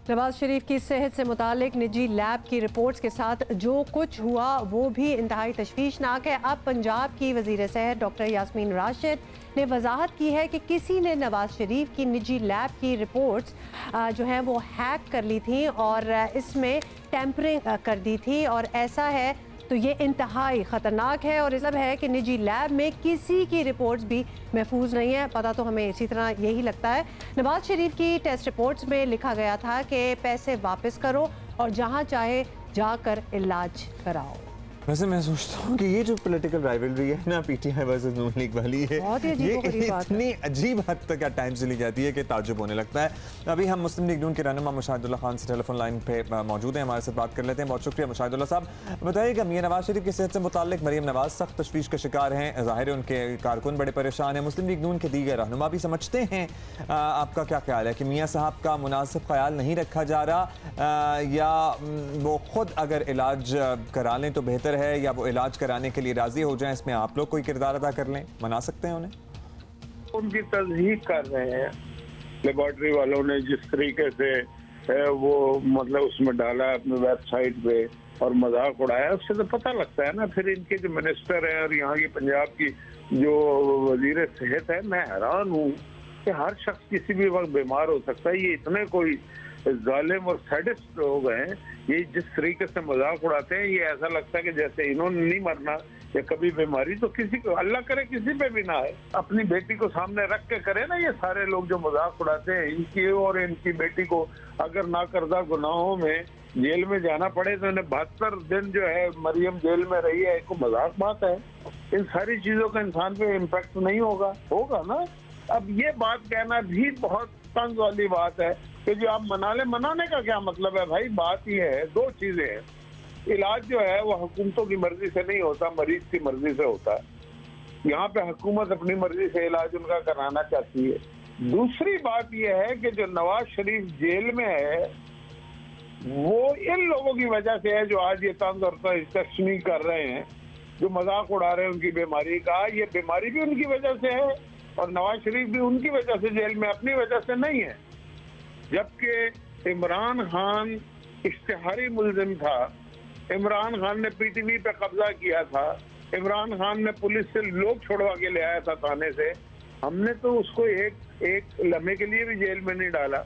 S1: नवाज शरीफ की सेहत से मुतालिक निजी लैब की रिपोर्ट्स के साथ जो कुछ हुआ वो भी इंतहाई तशवीशनाक है। अब पंजाब की वज़ीर सेहत डॉक्टर यास्मीन राशिद ने वजाहत की है कि किसी ने नवाज शरीफ की निजी लैब की रिपोर्ट्स जो हैं वो हैक कर ली थी और इसमें टैंपरिंग कर दी थी और ऐसा है तो ये इंतहाई ख़तरनाक है और सब है कि निजी लैब में किसी की रिपोर्ट्स भी महफूज नहीं है। पता तो हमें इसी तरह यही लगता है। नवाज शरीफ की टेस्ट रिपोर्ट्स में लिखा गया था कि पैसे वापस करो और जहां चाहे जाकर इलाज कराओ।
S2: वैसे मैं सोचता हूँ कि ये जो पॉलिटिकल राइवलरी है ना पीटीआई वर्सेस नून लीग वाली है, ये इतनी अजीब हद तक at टाइम चली जाती है कि ताज्जुब होने लगता है। अभी हम मुस्लिम लीग नून के रहनुमा मुशाहिदुल्लाह खान से टेलीफोन लाइन पे मौजूद हैं, हमारे साथ बात कर लेते हैं। बहुत शुक्रिया मुशाहिदुल्लाह साहब। बताइएगा मियां नवाज शरीफ की सेहत से मुताल्लिक मरियम नवाज सख्त तशवीश का शिकार हैं। ज़ाहिर है उनके कारकुन बड़े परेशान हैं। मुस्लिम लीग नून के दीगर रहनुमा भी समझते हैं। आपका क्या ख्याल है कि मियाँ साहब का मुनासिब ख्याल नहीं रखा जा रहा या वो खुद अगर इलाज करा लें तो बेहतर है या वो इलाज कराने के लिए राजी हो जाएं? इसमें आप लोग कोई किरदार अदा कर लें, मना सकते हैं उन्हें?
S19: उनकी तस्दीक कर रहे हैं। लेबॉर्ट्री वालों ने जिस तरीके से वो मतलब उसमें डाला अपने वेबसाइट पे और मजाक उड़ाया, उससे तो पता लगता है ना। फिर इनके जो मिनिस्टर हैं और यहाँ की पंजाब की जो वजीर सेहत है, मैं हैरान हूँ कि हर शख्स किसी भी वक्त बीमार हो सकता है। ये इतने कोई जालिम और सैडिस्ट लोग हैं, ये जिस तरीके से मजाक उड़ाते हैं, ये ऐसा लगता है कि जैसे इन्होंने नहीं मरना या कभी बीमारी तो किसी को, अल्लाह करे किसी पे भी ना है। अपनी बेटी को सामने रख के करे ना ये सारे लोग जो मजाक उड़ाते हैं। इनकी और इनकी बेटी को अगर नाकर्दा गुनाहों में जेल में जाना पड़े तो इन्हें 72 दिन जो है मरियम जेल में रही है, एक मजाक बात है। इन सारी चीजों का इंसान पे इम्पैक्ट नहीं होगा ना। अब ये बात कहना भी बहुत तंज वाली बात है कि जो आप मना ले, मनाने का क्या मतलब है भाई? बात ये है, दो चीजें हैं। इलाज जो है वो हुकूमतों की मर्जी से नहीं होता, मरीज की मर्जी से होता है। यहाँ पे हुकूमत अपनी मर्जी से इलाज उनका कराना चाहती है। दूसरी बात यह है कि जो नवाज शरीफ जेल में है वो इन लोगों की वजह से है जो आज ये तंज और तशनी कर रहे हैं, जो मजाक उड़ा रहे हैं उनकी बीमारी का। ये बीमारी भी उनकी वजह से है और नवाज शरीफ भी उनकी वजह से जेल में, अपनी वजह से नहीं है। जबकि इमरान खान इश्तिहारी मुल्जिम था, इमरान खान ने पीटीवी पे कब्जा किया था, इमरान खान ने पुलिस से लोग छोड़वा के ले आया था थाने से, हमने तो उसको एक लम्हे के लिए भी जेल में नहीं डाला।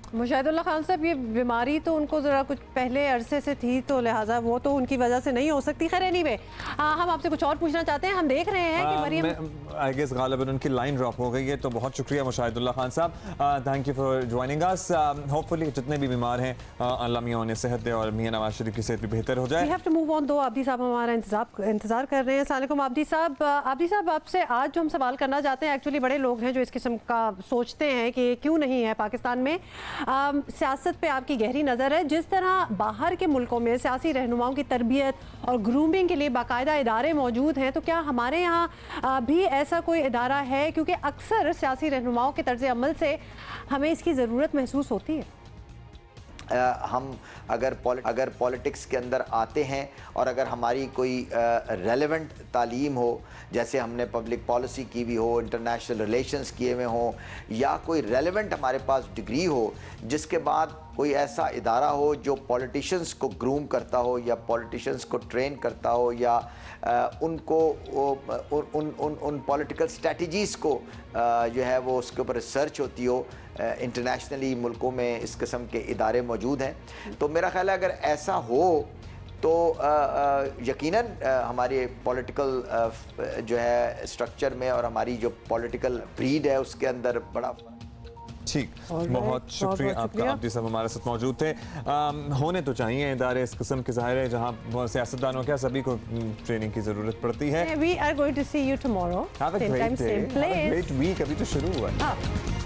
S1: मुशाहिदुल्लाह खान साहब, ये बीमारी तो उनको ज़रा कुछ पहले अरसे से थी, तो लिहाजा वो तो उनकी वजह से नहीं हो सकती। खैर एनीवे, हम आपसे कुछ और पूछना चाहते हैं। हम देख रहे हैं कि मरियम,
S2: आई गेस गालिबन उनकी लाइन ड्रॉप हो गई है, तो बहुत शुक्रिया मुशाहिदुल्लाह खान साहब, thank you for joining us. Hopefully जितने भी बीमार हैं अल्लाह मियां उन्हें सेहत दे और मियां नवाज शरीफ की सेहत भी बेहतर हो जाए।
S1: We have to move on. दो आब्दी साहब हमारा इंतजार कर रहे हैं। अस्सलाम वालेकुम आब्दी साहब। आब्दी साहब, आपसे आज जो हम सवाल करना चाहते हैं, एक्चुअली बड़े लोग हैं जो इस किस्म का सोचते हैं कि क्यों नहीं है पाकिस्तान में सियासत पे आपकी गहरी नज़र है। जिस तरह बाहर के मुल्कों में सियासी रहनुमाओं की तरबियत और ग्रूमिंग के लिए बाकायदा इदारे मौजूद हैं, तो क्या हमारे यहाँ भी ऐसा कोई इदारा है? क्योंकि अक्सर सियासी रहनुमाओं के तर्ज अमल से हमें इसकी ज़रूरत महसूस होती है।
S20: हम अगर पॉलिटिक्स के अंदर आते हैं और अगर हमारी कोई रेलेवेंट तालीम हो, जैसे हमने पब्लिक पॉलिसी की भी हो, इंटरनेशनल रिलेशंस किए हुए हों, या कोई रेलेवेंट हमारे पास डिग्री हो, जिसके बाद कोई ऐसा इदारा हो जो पॉलिटिशियंस को ग्रूम करता हो या पॉलिटिशियंस को ट्रेन करता हो या उनको उन पॉलिटिकल स्ट्रेटजीज़ को जो है वो उसके ऊपर रिसर्च होती हो। इंटरनेशनली मुल्कों में इस किस्म के इदारे मौजूद हैं। तो मेरा ख्याल है अगर ऐसा हो तो यकीनन हमारे पॉलिटिकल जो है स्ट्रक्चर में और हमारी जो पॉलिटिकल ब्रीड है उसके अंदर बड़ा
S2: ठीक, बहुत शुक्रिया आपका। आब्दी साहब हमारे साथ मौजूद थे। होने तो चाहिए इदारे इस किस्म के, ज़ाहिर है जहाँ सियासतदानों क्या सभी को ट्रेनिंग की ज़रूरत पड़ती है।
S1: We are going to see you tomorrow.
S2: Have a great day. Have a great week. अभी तो शुरू हुआ है।